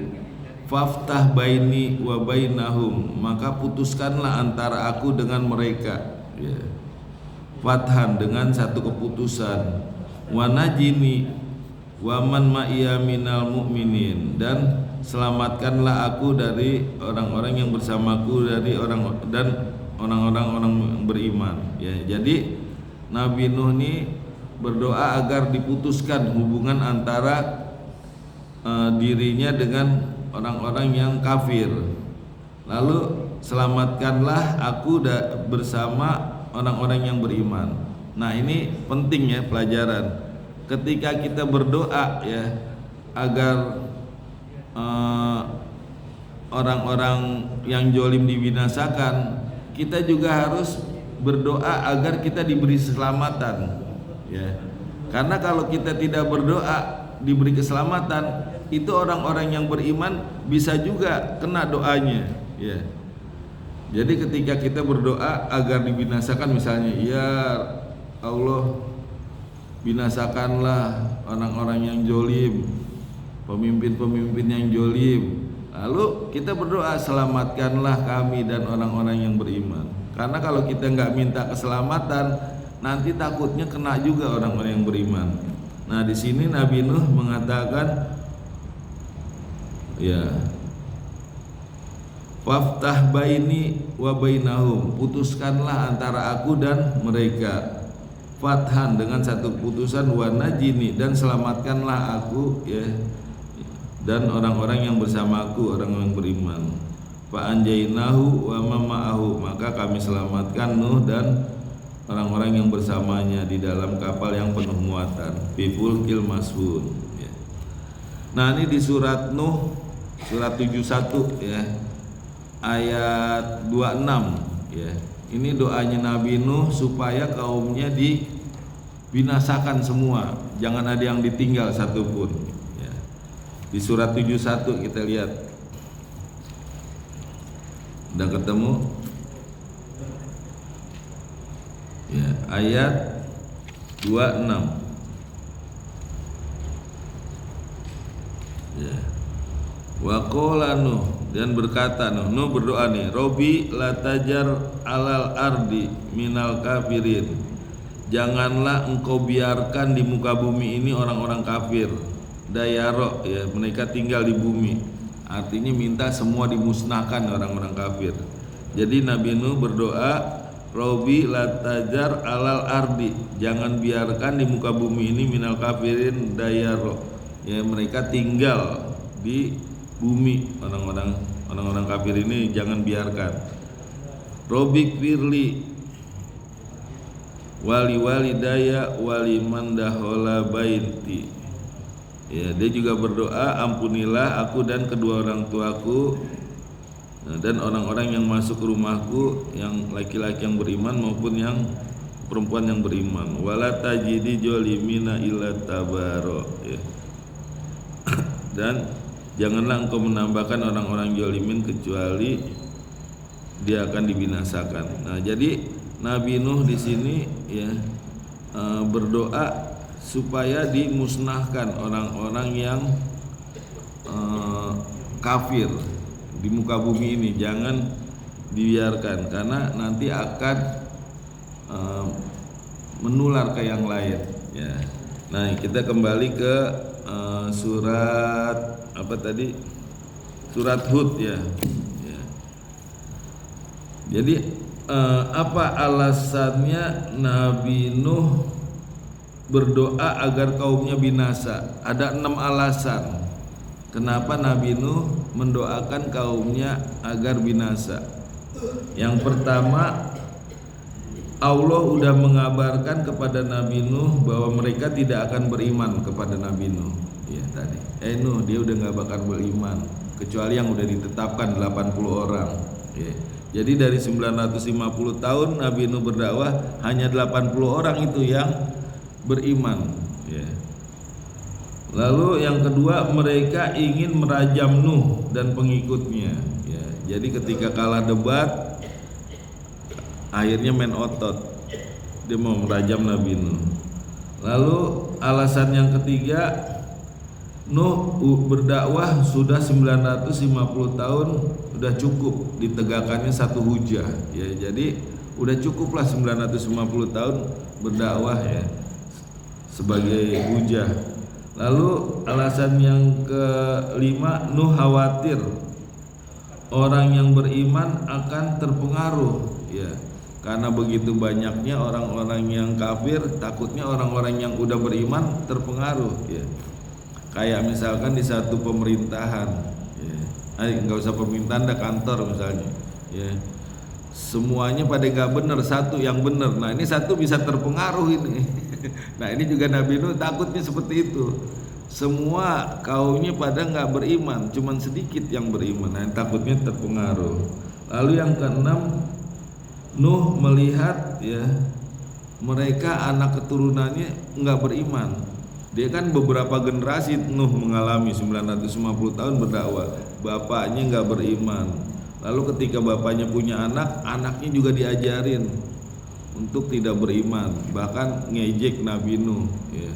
Faftah baini wa bainahum, maka putuskanlah antara aku dengan mereka ya. Fathan dengan satu keputusan. Wa najini wa man ma'iya minal mu'minin, dan selamatkanlah aku dari orang-orang yang bersamaku dari orang-orang beriman ya. Jadi Nabi Nuh ini berdoa agar diputuskan hubungan antara dirinya dengan orang-orang yang kafir. Lalu selamatkanlah aku bersama orang-orang yang beriman. Nah ini penting ya pelajaran. Ketika kita berdoa ya agar orang-orang yang jolim dibinasakan, kita juga harus berdoa agar kita diberi keselamatan ya. Karena kalau kita tidak berdoa diberi keselamatan, itu orang-orang yang beriman bisa juga kena doanya ya. Jadi ketika kita berdoa agar dibinasakan, misalnya ya Allah binasakanlah orang-orang yang jolim, pemimpin-pemimpin yang jolim, lalu kita berdoa selamatkanlah kami dan orang-orang yang beriman. Karena kalau kita nggak minta keselamatan, nanti takutnya kena juga orang-orang yang beriman. Nah di sini Nabi Nuh mengatakan ya, faftah baini wa bainahum, putuskanlah antara aku dan mereka. Fathan dengan satu keputusan, wa najini, dan selamatkanlah aku ya, dan orang-orang yang bersamaku, orang yang beriman. Fa anjainahu wa mama'ahu, maka kami selamatkan Nuh dan orang-orang yang bersamanya di dalam kapal yang penuh muatan, fi fulkil mashhun ya. Nah ini di surat Nuh surat 71 ya, ayat 26 ya. Ini doanya Nabi Nuh supaya kaumnya dibinasakan semua, jangan ada yang ditinggal satupun ya. Di surat 71 kita lihat. Udah ketemu? Ya, ayat 26 ya. Wa qala Nuh, dan berkata Nuh berdoa nih, Robi la tajar alal ardi minal kafirin, janganlah engkau biarkan di muka bumi ini orang-orang kafir. Dayaro ya, mereka tinggal di bumi, artinya minta semua dimusnahkan orang-orang kafir. Jadi Nabi Nuh berdoa, Robi la tajar alal ardi, jangan biarkan di muka bumi ini minal kafirin dayaro ya, mereka tinggal di bumi, orang-orang kafir ini jangan biarkan. Robik firli wali walidaya wali mandahola baiti ya, dia juga berdoa, ampunilah aku dan kedua orang tuaku dan orang-orang yang masuk ke rumahku, yang laki-laki yang beriman maupun yang perempuan yang beriman. Wala tajidi jolimina illa tabaro ya. Dan janganlah engkau menambahkan orang-orang jolimin kecuali dia akan dibinasakan. Nah, jadi Nabi Nuh di sini ya berdoa supaya dimusnahkan orang-orang yang kafir di muka bumi ini, jangan dibiarkan karena nanti akan menular ke yang lain ya. Nah, kita kembali ke surat apa tadi? Surat Hud ya. Ya. Jadi apa alasannya Nabi Nuh berdoa agar kaumnya binasa? Ada 6 alasan. Kenapa Nabi Nuh mendoakan kaumnya agar binasa? Yang pertama, Allah udah mengabarkan kepada Nabi Nuh bahwa mereka tidak akan beriman kepada Nabi Nuh. Ya tadi. Nuh dia udah nggak bakal beriman kecuali yang udah ditetapkan 80 orang. Ya. Jadi dari 950 tahun Nabi Nuh berdakwah hanya 80 orang itu yang beriman. Ya. Lalu yang kedua, mereka ingin merajam Nuh dan pengikutnya. Ya. Jadi ketika kalah debat, akhirnya main otot, dia mau merajam Nabi Nuh. Lalu alasan yang ketiga, Nuh berdakwah sudah 950 tahun, udah cukup ditegakkannya satu hujah ya. Jadi udah cukuplah 950 tahun berdakwah ya sebagai hujah. Lalu alasan yang kelima, Nuh khawatir orang yang beriman akan terpengaruh ya. Karena begitu banyaknya orang-orang yang kafir, takutnya orang-orang yang udah beriman terpengaruh ya. Kayak misalkan di satu pemerintahan ya. Nggak usah pemerintahan, ada kantor misalnya ya. Semuanya pada nggak benar, satu yang benar. Nah ini satu bisa terpengaruh ini. Nah ini juga Nabi Nuh takutnya seperti itu. Semua kaumnya pada nggak beriman, cuman sedikit yang beriman. Nah takutnya terpengaruh. Lalu yang keenam, Nuh melihat ya mereka anak keturunannya nggak beriman. Dia kan beberapa generasi Nuh mengalami 950 tahun berdakwah, bapaknya nggak beriman. Lalu ketika bapaknya punya anak, anaknya juga diajarin untuk tidak beriman, bahkan ngejek Nabi Nuh ya.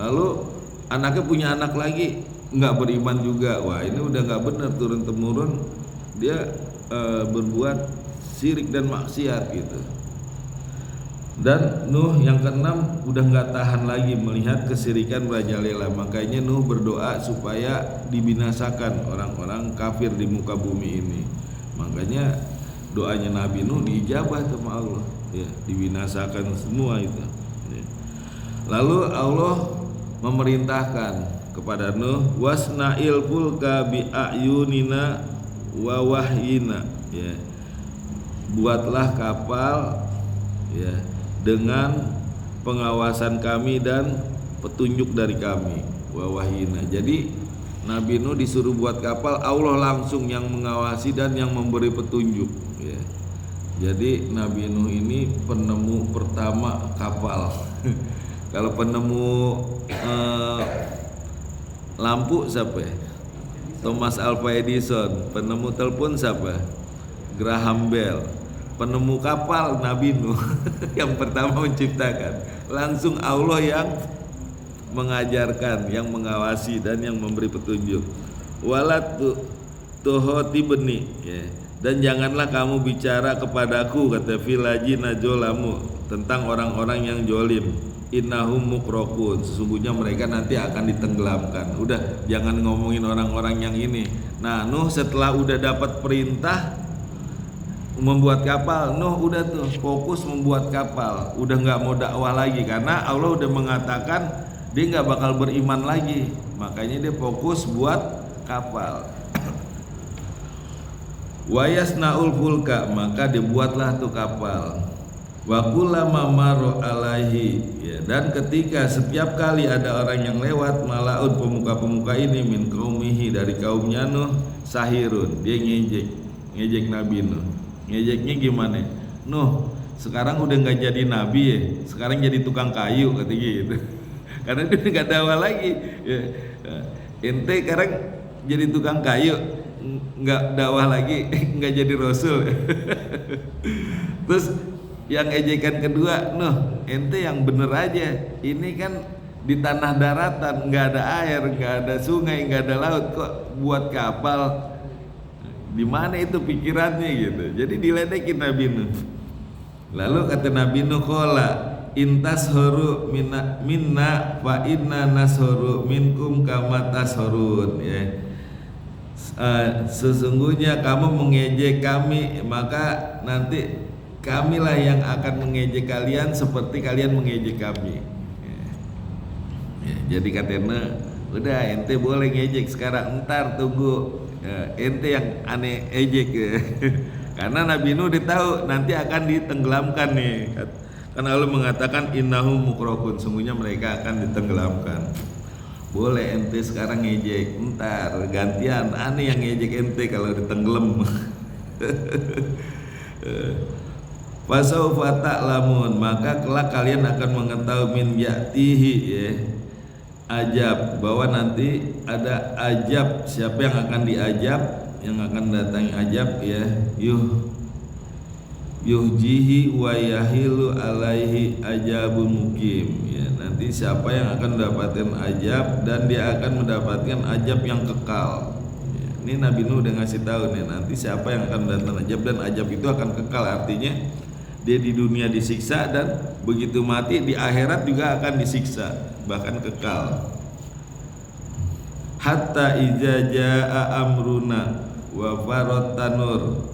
Lalu anaknya punya anak lagi nggak beriman juga. Wah ini udah nggak benar, turun temurun dia berbuat syirik dan maksiat gitu. Dan Nuh yang keenam udah nggak tahan lagi melihat kesirikan merajalela, makanya Nuh berdoa supaya dibinasakan orang-orang kafir di muka bumi ini. Makanya doanya Nabi Nuh diijabah sama Allah ya, dibinasakan semua itu ya. Lalu Allah memerintahkan kepada Nuh, wasna'il fulka bi ayunina wa wahyina ya. Buatlah kapal ya dengan pengawasan kami dan petunjuk dari kami, wa wahyina. Jadi Nabi Nuh disuruh buat kapal, Allah langsung yang mengawasi dan yang memberi petunjuk ya. Jadi Nabi Nuh ini penemu pertama kapal. Kalau penemu lampu siapa? Thomas Alva Edison. Penemu telepon siapa? Graham Bell. Penemu kapal Nabi Nuh yang pertama menciptakan. Langsung Allah yang mengajarkan, yang mengawasi dan yang memberi petunjuk. Walat tuhotibni ya. Dan janganlah kamu bicara kepadaku, kata filaji najolamu, tentang orang-orang yang jolim. Innahum mukrokun, sesungguhnya mereka nanti akan ditenggelamkan. Udah jangan ngomongin orang-orang yang ini. Nah Nuh setelah udah dapat perintah membuat kapal, Nuh udah tuh fokus membuat kapal, udah nggak mau dakwah lagi karena Allah udah mengatakan dia nggak bakal beriman lagi, makanya dia fokus buat kapal. Wayasnaul fulka, maka dibuatlah tuh kapal. Wa kullama maru alaihi ya, dan ketika setiap kali ada orang yang lewat, malaun pemuka-pemuka ini min qaumihi, dari kaumnya Nuh, sahirun, dia ngejek Nabi Nuh. Ngejeknya gimana? Nuh sekarang udah nggak jadi nabi ya, sekarang jadi tukang kayu, kata gitu. Karena dia nggak dakwah lagi ya. Ente sekarang jadi tukang kayu, nggak dakwah lagi, nggak jadi rasul. Terus yang ejekan kedua, Nuh ente yang bener aja, ini kan di tanah daratan, nggak ada air, nggak ada sungai, nggak ada laut, kok buat kapal? Di mana itu pikirannya gitu? Jadi diledekin Nabi Nuh. Lalu kata Nabi Nuh, kola intas horu minna fa inna nashoru minkum kama tashorun ya. Sesungguhnya kamu mengejek kami, maka nanti kamilah yang akan mengejek kalian seperti kalian mengejek kami ya, jadi katanya udah ente boleh ngejek sekarang, ntar tunggu ente yang aneh ejek ya. Karena Nabi Nuh tahu nanti akan ditenggelamkan nih. Karena Allah mengatakan innahum mukrokun, sungguhnya mereka akan ditenggelamkan. Boleh ente sekarang ngejek, ntar gantian aneh yang ngejek ente kalau ditenggelam. Fasaufa ta'lamun, maka kelak kalian akan mengetahui min ya'tihi ya, ajab, bahwa nanti ada ajab. Siapa yang akan diajab, yang akan datangi ajab ya, yuhjihi wa yahilu alaihi ajabun mukim ya. Nanti siapa yang akan mendapatkan ajab dan dia akan mendapatkan ajab yang kekal ya. Ini Nabi Nuh udah ngasih tahu nih, nanti siapa yang akan mendatangkan ajab dan ajab itu akan kekal, artinya dia di dunia disiksa dan begitu mati di akhirat juga akan disiksa, bahkan kekal. Hatta iza jaa amruna wa farat tanur,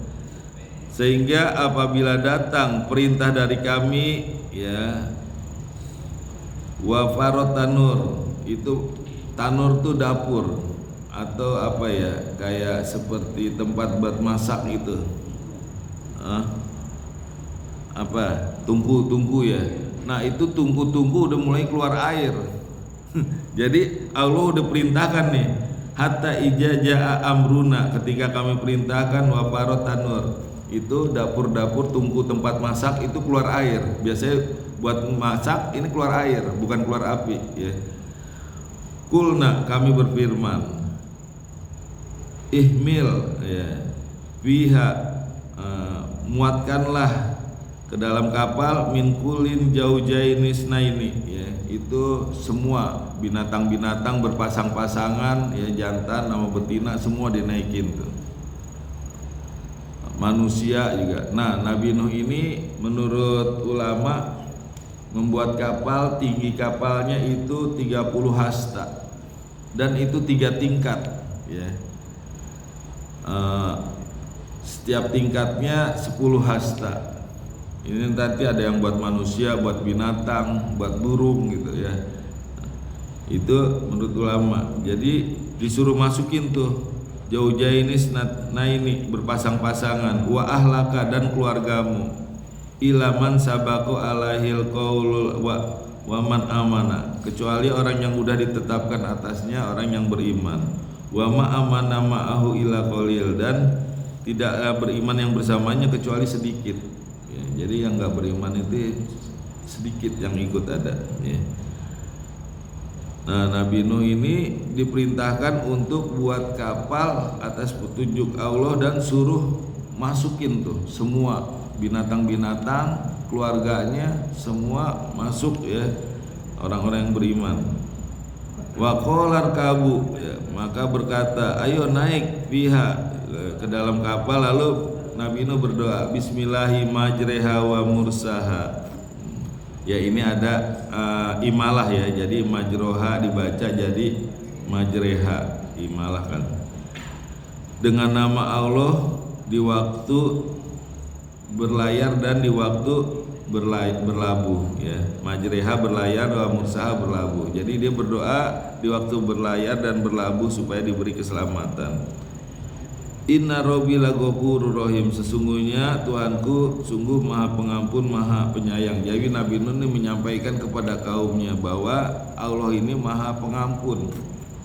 sehingga apabila datang perintah dari kami ya, wa farat tanur, itu tanur tuh dapur atau apa ya, kayak seperti tempat buat masak gitu. Apa tungku ya. Nah itu tungku udah mulai keluar air. Jadi Allah udah perintahkan nih, hatta ijajaa amruna, ketika kami perintahkan wafarot tanur, itu dapur-dapur tungku tempat masak itu keluar air. Biasanya buat masak ini keluar air, bukan keluar api ya. Kulna, kami berfirman, ihmil ya, fiha, muatkanlah ke dalam kapal min kulin zaujainis naini ya, itu semua binatang-binatang berpasang-pasangan ya, jantan sama betina semua dinaikin tuh. Manusia juga. Nah, Nabi Nuh ini menurut ulama membuat kapal, tinggi kapalnya itu 30 hasta dan itu 3 tingkat ya. Setiap tingkatnya 10 hasta. Ini nanti ada yang buat manusia, buat binatang, buat burung gitu ya. Itu menurut ulama. Jadi disuruh masukin tuh zaujainis naini, berpasang-pasangan, wa ahlaka, dan keluargamu, ilaman sabaqu alaihil qaulul wa man amana, kecuali orang yang udah ditetapkan atasnya orang yang beriman, wa ma amana ma'ahu ila qalil, dan tidak beriman yang bersamanya kecuali sedikit ya. Jadi yang nggak beriman itu sedikit yang ikut ada ya. Nah, Nabi Nuh ini diperintahkan untuk buat kapal atas petunjuk Allah dan suruh masukin tuh semua binatang-binatang, keluarganya semua masuk ya, orang-orang yang beriman. Wa qalar kabu ya, maka berkata ayo naik fiha, ke dalam kapal. Lalu Nabi Nuh berdoa bismillahi majreha wa mursaha ya, ini ada imalah ya, jadi majroha dibaca jadi majreha, imalah kan, dengan nama Allah di waktu berlayar dan di waktu berlabuh ya. Majreha berlayar, wa mursaha berlabuh. Jadi dia berdoa di waktu berlayar dan berlabuh supaya diberi keselamatan. Inna Rabbi laghafurur rahim, sesungguhnya Tuhanku sungguh Maha Pengampun, Maha Penyayang. Jadi Nabi Nuh ini menyampaikan kepada kaumnya bahwa Allah ini Maha Pengampun.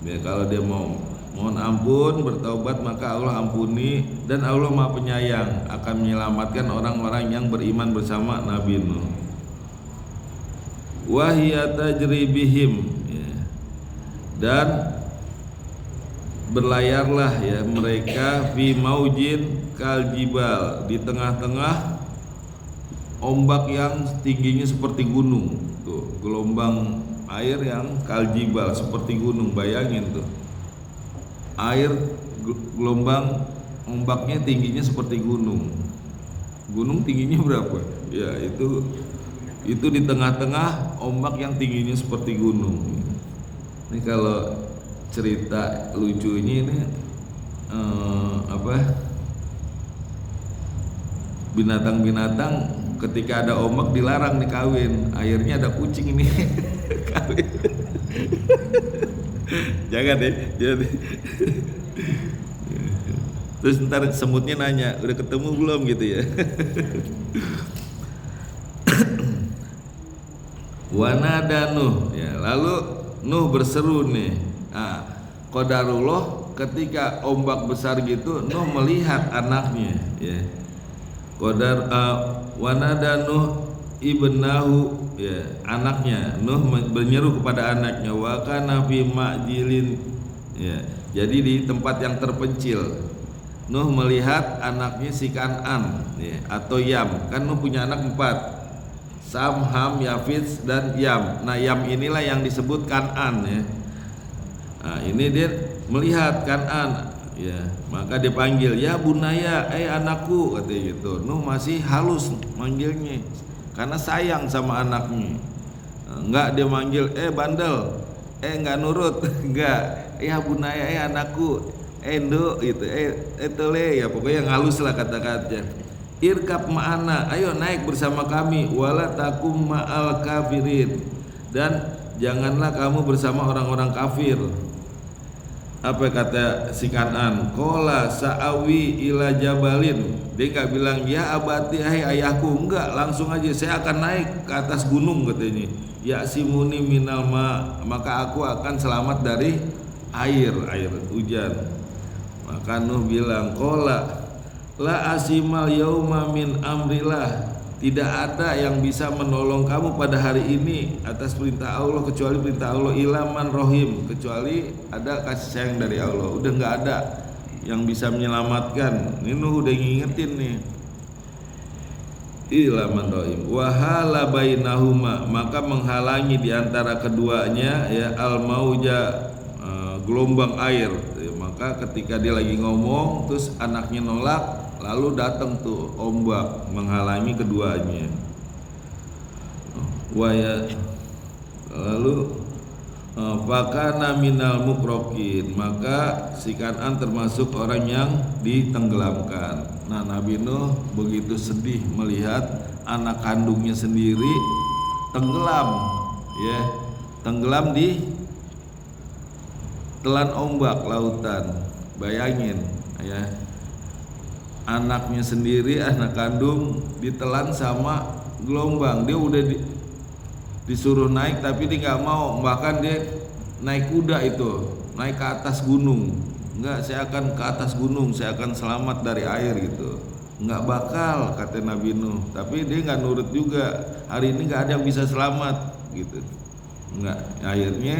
Ya, kalau dia mau mohon ampun, bertaubat, maka Allah ampuni, dan Allah Maha Penyayang akan menyelamatkan orang-orang yang beriman bersama Nabi Nuh. Wa hiya tajri bihim ya. Dan berlayarlah ya mereka fi maujin kal jibal, di tengah-tengah ombak yang tingginya seperti gunung tuh, gelombang air yang kal jibal seperti gunung. Bayangin tuh, air gelombang ombaknya tingginya seperti gunung. Gunung tingginya berapa? Ya itu Itu di tengah-tengah ombak yang tingginya seperti gunung. Ini kalau cerita lucunya ini binatang-binatang ketika ada ombak dilarang nih kawin. Akhirnya ada kucing ini kawin. Jangan deh, jadi. Terus ntar semutnya nanya, udah ketemu belum gitu ya. Wanada Nuh, ya, lalu Nuh berseru nih. Nah, qadarullah ketika ombak besar gitu, Nuh melihat anaknya, ya. Qadar wanada Nuh ibnahu, ya, anaknya. Nuh menyeru kepada anaknya, wa kana fi ma'jilin, ya. Jadi di tempat yang terpencil. Nuh melihat anaknya si Kan'an, ya, atau Yam. Kan Nuh punya anak 4. Sam, Ham, Yafits, dan Yam. Nah, Yam inilah yang disebut Kan'an, ya. Nah, ini dia melihat Kan'an, ya. Maka dia panggil, ya bunaya, anakku, katanya gitu. Nuh masih halus manggilnya karena sayang sama anaknya. Enggak dia manggil, bandel, enggak nurut, enggak. Ya bunaya, anakku, nduk gitu, tole, ya pokoknya halus lah kata-katanya. Irkab ma'ana, ayo naik bersama kami, wala takum ma'al kafirin, dan janganlah kamu bersama orang-orang kafir. Apa kata si Kan'an? Qala sa'awi ila jabalin. Dia enggak bilang ya abati, ayahku, enggak, langsung aja saya akan naik ke atas gunung, katanya. Ya simuni minal ma, maka aku akan selamat dari air hujan. Maka Nuh bilang, qala la asimal yauma min amrillah, tidak ada yang bisa menolong kamu pada hari ini atas perintah Allah kecuali perintah Allah, ilaman rohim, kecuali ada kasih sayang dari Allah. Udah nggak ada yang bisa menyelamatkan. Ini Nuh udah ngingetin nih, ilaman rohim wahala bainahuma, maka menghalangi di antara keduanya, ya, al mauja, gelombang air. Maka ketika dia lagi ngomong terus anaknya nolak, lalu datang tuh ombak menghalangi keduanya. Lalu fakana minal mukrokin, maka si Kan'an termasuk orang yang ditenggelamkan. Nah, Nabi Nuh begitu sedih melihat anak kandungnya sendiri tenggelam, ya, tenggelam di telan ombak lautan. Bayangin, ya, anaknya sendiri, anak kandung ditelan sama gelombang. Dia udah disuruh naik tapi dia nggak mau, bahkan dia naik kuda itu, naik ke atas gunung. Enggak, saya akan ke atas gunung, saya akan selamat dari air gitu. Enggak bakal, kata Nabi Nuh. Tapi dia nggak nurut juga. Hari ini nggak ada yang bisa selamat gitu. Enggak, akhirnya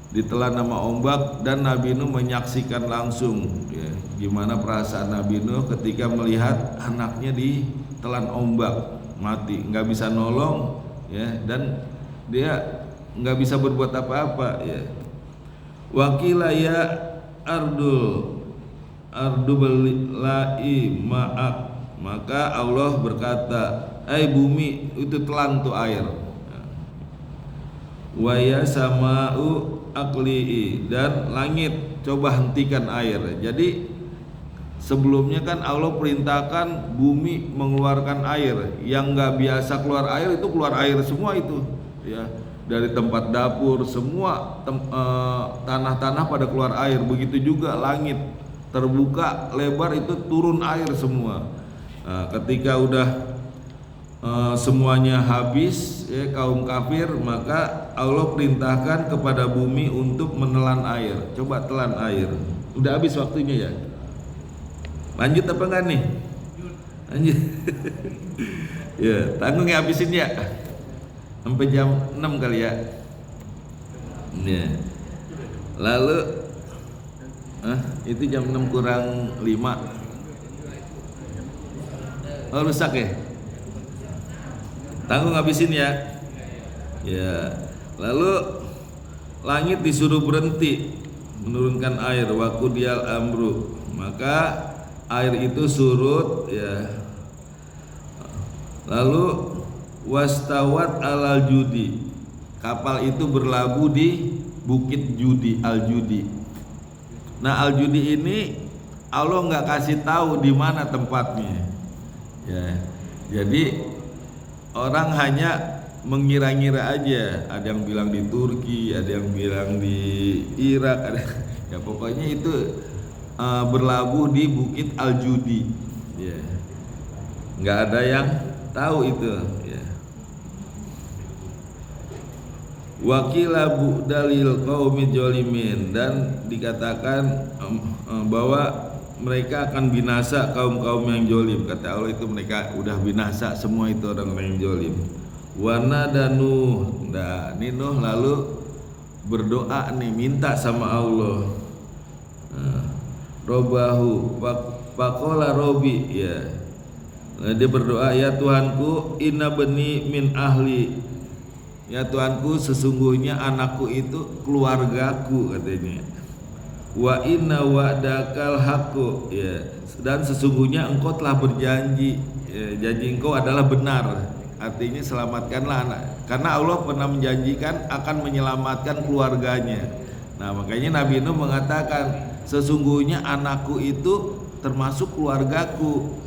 ditelan sama ombak, dan Nabi Nuh menyaksikan langsung, ya, gimana perasaan Nabi Nuh ketika melihat anaknya ditelan ombak mati, nggak bisa nolong, ya, dan dia nggak bisa berbuat apa-apa, ya. Wakila ya ardu belai ma'ak, maka Allah berkata, bumi itu telan tuh air. Waya sama'u akli'i, dan langit coba hentikan air. Jadi sebelumnya kan Allah perintahkan bumi mengeluarkan air, yang nggak biasa keluar air itu keluar air semua itu, ya, dari tempat dapur semua tanah-tanah pada keluar air. Begitu juga langit terbuka lebar itu turun air semua. Nah, ketika udah semuanya habis, ya, kaum kafir, maka Allah perintahkan kepada bumi untuk menelan air. Coba telan air. Udah habis waktunya, ya. Lanjut apa enggak nih? Lanjut. Ya, tanggung ya, habisin ya. Sampai jam 6 kali ya. Ya. Lalu itu jam 6 kurang 5. Oh, rusak ya? Tanggung habisin ya. Ya. Lalu langit disuruh berhenti menurunkan air, waqudiyal amru, maka air itu surut, ya. Lalu wastawat alal judi. Kapal itu berlabuh di bukit Judi, Al-Judi. Nah, Al-Judi ini Allah nggak kasih tahu di mana tempatnya. Ya. Jadi orang hanya mengira-ngira aja. Ada yang bilang di Turki, ada yang bilang di Irak, ada ya pokoknya itu berlabuh di bukit Al-Judi. Ya. Nggak ada yang tahu itu. Ya. Wakila bu'dalil qaumi jolimin, dan dikatakan bahwa mereka akan binasa kaum-kaum yang jolim. Kata Allah itu mereka udah binasa semua itu orang-orang yang jolim. Wana dan Nuh, nah ini Nuh lalu berdoa nih, minta sama Allah. Robahu pakola robi, ya. Dia berdoa, ya Tuhanku, inna bani min ahli. Ya Tuhanku, sesungguhnya anakku itu keluargaku, katanya. Wa inna wa'dakal haqqu, ya, dan sesungguhnya engkau telah berjanji, ya, janji engkau adalah benar. Artinya selamatkanlah anak, karena Allah pernah menjanjikan akan menyelamatkan keluarganya. Nah, makanya Nabi Nuh mengatakan, sesungguhnya anakku itu termasuk keluargaku.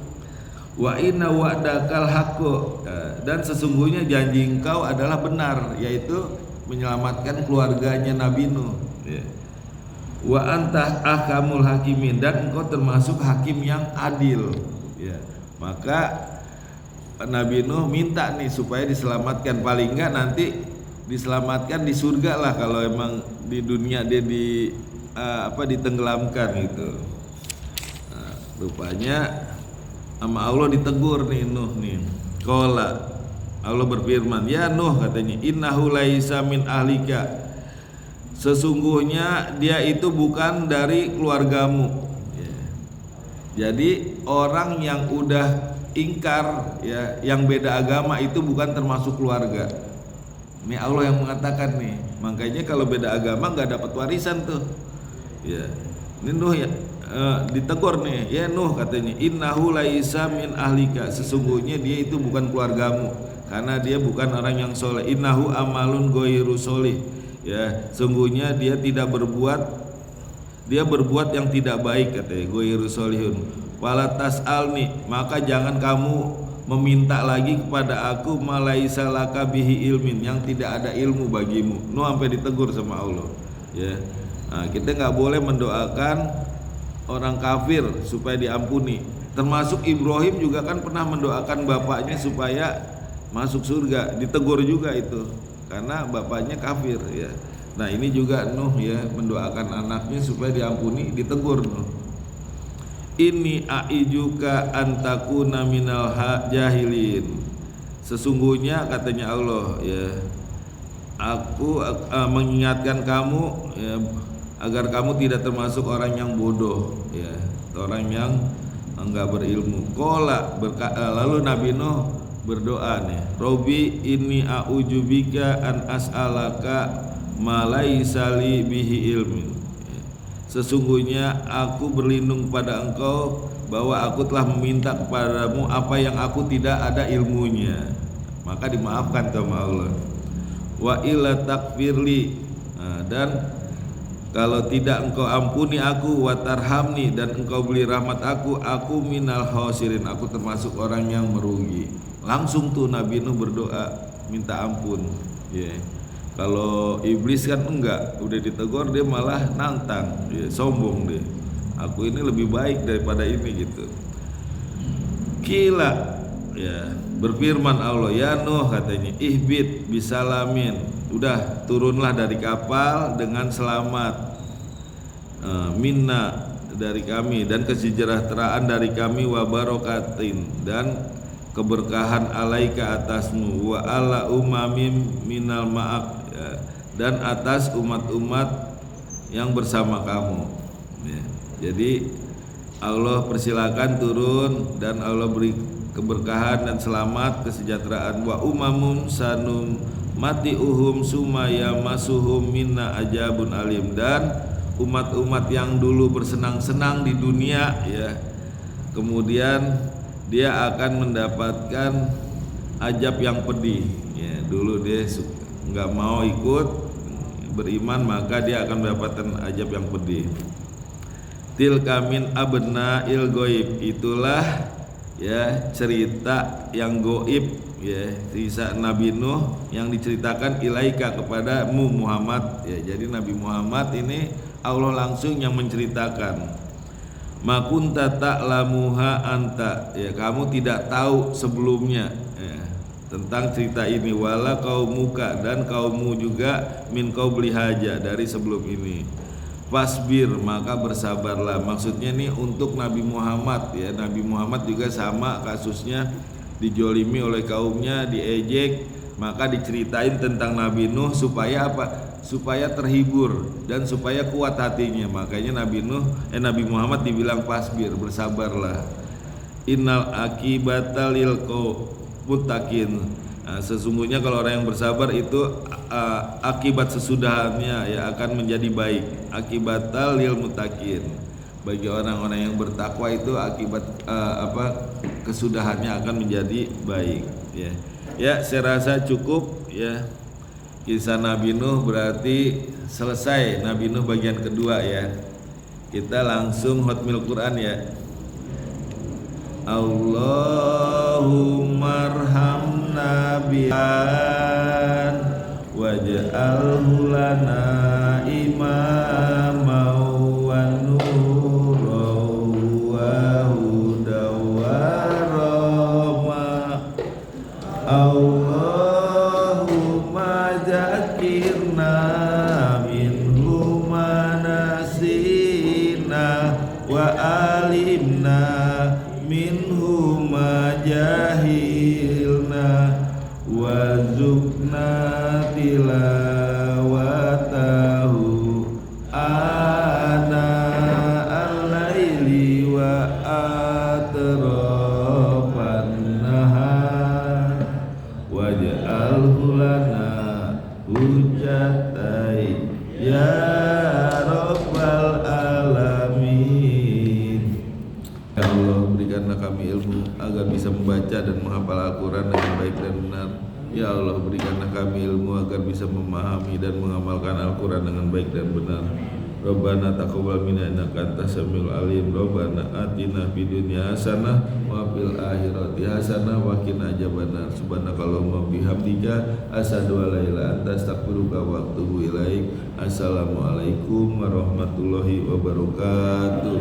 Wa inna wa'dakal haqqu, dan sesungguhnya janji engkau adalah benar, yaitu menyelamatkan keluarganya Nabi Nuh. Ya. Wa anta ahkamul hakimin, dan engkau termasuk hakim yang adil. Ya. Maka Nabi Nuh minta nih supaya diselamatkan, paling enggak nanti diselamatkan di surga lah, kalau emang di dunia dia ditenggelamkan gitu. Nah, rupanya sama Allah ditegur nih Nuh nih. Qala, Allah berfirman, ya Nuh, katanya, innahu laisa min ahlika, sesungguhnya dia itu bukan dari keluargamu. Ya. Jadi orang yang udah ingkar, ya, yang beda agama itu bukan termasuk keluarga. Ini Allah yang mengatakan nih. Makanya kalau beda agama nggak dapat warisan tuh. Ya. Ini Nuh ya. Ditegur nih, ya Nuh, katanya, innahu laisa min ahlika, sesungguhnya dia itu bukan keluargamu karena dia bukan orang yang soleh. Innahu amalun ghairu sholih, ya, sungguhnya dia berbuat yang tidak baik, katanya, ghairu sholihun. Wala tas'alni, maka jangan kamu meminta lagi kepada aku malaisa laka bihi ilmin, yang tidak ada ilmu bagimu. Nuh sampai ditegur sama Allah. Ya. Nah, kita nggak boleh mendoakan orang kafir supaya diampuni. Termasuk Ibrahim juga kan pernah mendoakan bapaknya supaya masuk surga, ditegur juga itu karena bapaknya kafir, ya. Nah, ini juga Nuh, ya, mendoakan anaknya supaya diampuni, ditegur Nuh. Ini aijuka antakuna minal jahilin, sesungguhnya, katanya Allah, ya, aku mengingatkan kamu, ya, agar kamu tidak termasuk orang yang bodoh, ya, orang yang enggak berilmu. Lalu Nabi Nuh berdoa nih, Robi inni a'udzubika an as'alaka ma laisa li bihi ilmin, sesungguhnya aku berlindung pada engkau bahwa aku telah meminta kepadamu apa yang aku tidak ada ilmunya. Maka dimaafkan sama Allah. Wa illa takfirli, dan kalau tidak engkau ampuni aku, watarhamni, dan engkau beri rahmat aku minal khosirin, aku termasuk orang yang merugi. Langsung tuh Nabi Nuh berdoa minta ampun. Ya. Kalau iblis kan enggak, udah ditegur dia malah nantang, ya, sombong dia. Aku ini lebih baik daripada ini gitu. Kila, ya, berfirman Allah, ya Nuh, katanya, ihbit bisalamin, udah turunlah dari kapal dengan selamat, minna dari kami, dan kesejahteraan dari kami, wa barokatin, dan keberkahan alaika atasmu, wa ala umamim minal ma'ak, ya, dan atas umat-umat yang bersama kamu, ya. Jadi Allah persilakan turun dan Allah beri keberkahan dan selamat, kesejahteraan. Wa umamun sanum matiuhum sumaya masuhum minna ajabun alim, dan umat-umat yang dulu bersenang-senang di dunia, ya, kemudian dia akan mendapatkan ajab yang pedih. Ya, dulu dia nggak mau ikut beriman, maka dia akan mendapatkan ajab yang pedih. Tilka min abna'il ghaib, itulah ya cerita yang goib ya, kisah Nabi Nuh yang diceritakan ilaika kepadamu Muhammad ya. Jadi Nabi Muhammad ini Allah langsung yang menceritakan. Ma kunta ta'lamuha anta, ya kamu tidak tahu sebelumnya ya, tentang cerita ini, wala qaumuka, dan kaummu juga, min qaubli haja, dari sebelum ini. Fasbir, maka bersabarlah. Maksudnya nih untuk Nabi Muhammad ya. Nabi Muhammad juga sama kasusnya, dijolimi oleh kaumnya, diejek, maka diceritain tentang Nabi Nuh supaya apa? Supaya terhibur dan supaya kuat hatinya. Makanya Nabi Muhammad dibilang fasbir, bersabarlah. Innal akibata lil muttaqin. Nah, sesungguhnya kalau orang yang bersabar itu akibat sesudahannya ya akan menjadi baik. Akibatal lil muttaqin, bagi orang-orang yang bertakwa itu akibat kesudahannya akan menjadi baik ya. Ya, saya rasa cukup ya. Kisah Nabi Nuh berarti selesai. Nabi Nuh bagian kedua ya. Kita langsung hotmil Quran ya. Allahumma arhamna bihan waj'alhu lana imaman wa nuran wa hudan wa rahmah. Allahumma zakirna minhu manasina wa alimna minhu majahilna wazukna tilawatahu ana al-laili wa atrafan nahar waj'alhu lana hujjatai ya rabbal alamin. Ya Allah, berikanlah kami ilmu agar bisa membaca dan menghafal Al-Quran dengan baik dan benar. Ya Allah, berikanlah kami ilmu agar bisa memahami dan mengamalkan Al-Quran dengan baik dan benar. Rabbana taqabbal minna innaka antas samiul alim. Rabbana atina fid dunya hasanah wa fil akhirati hasanah wa qina adzabannar. Subhanakallahumma bihamdika asyhadu an la ilaha illa anta astaghfiruka wa atubu ilaik. Assalamualaikum warahmatullahi wabarakatuh.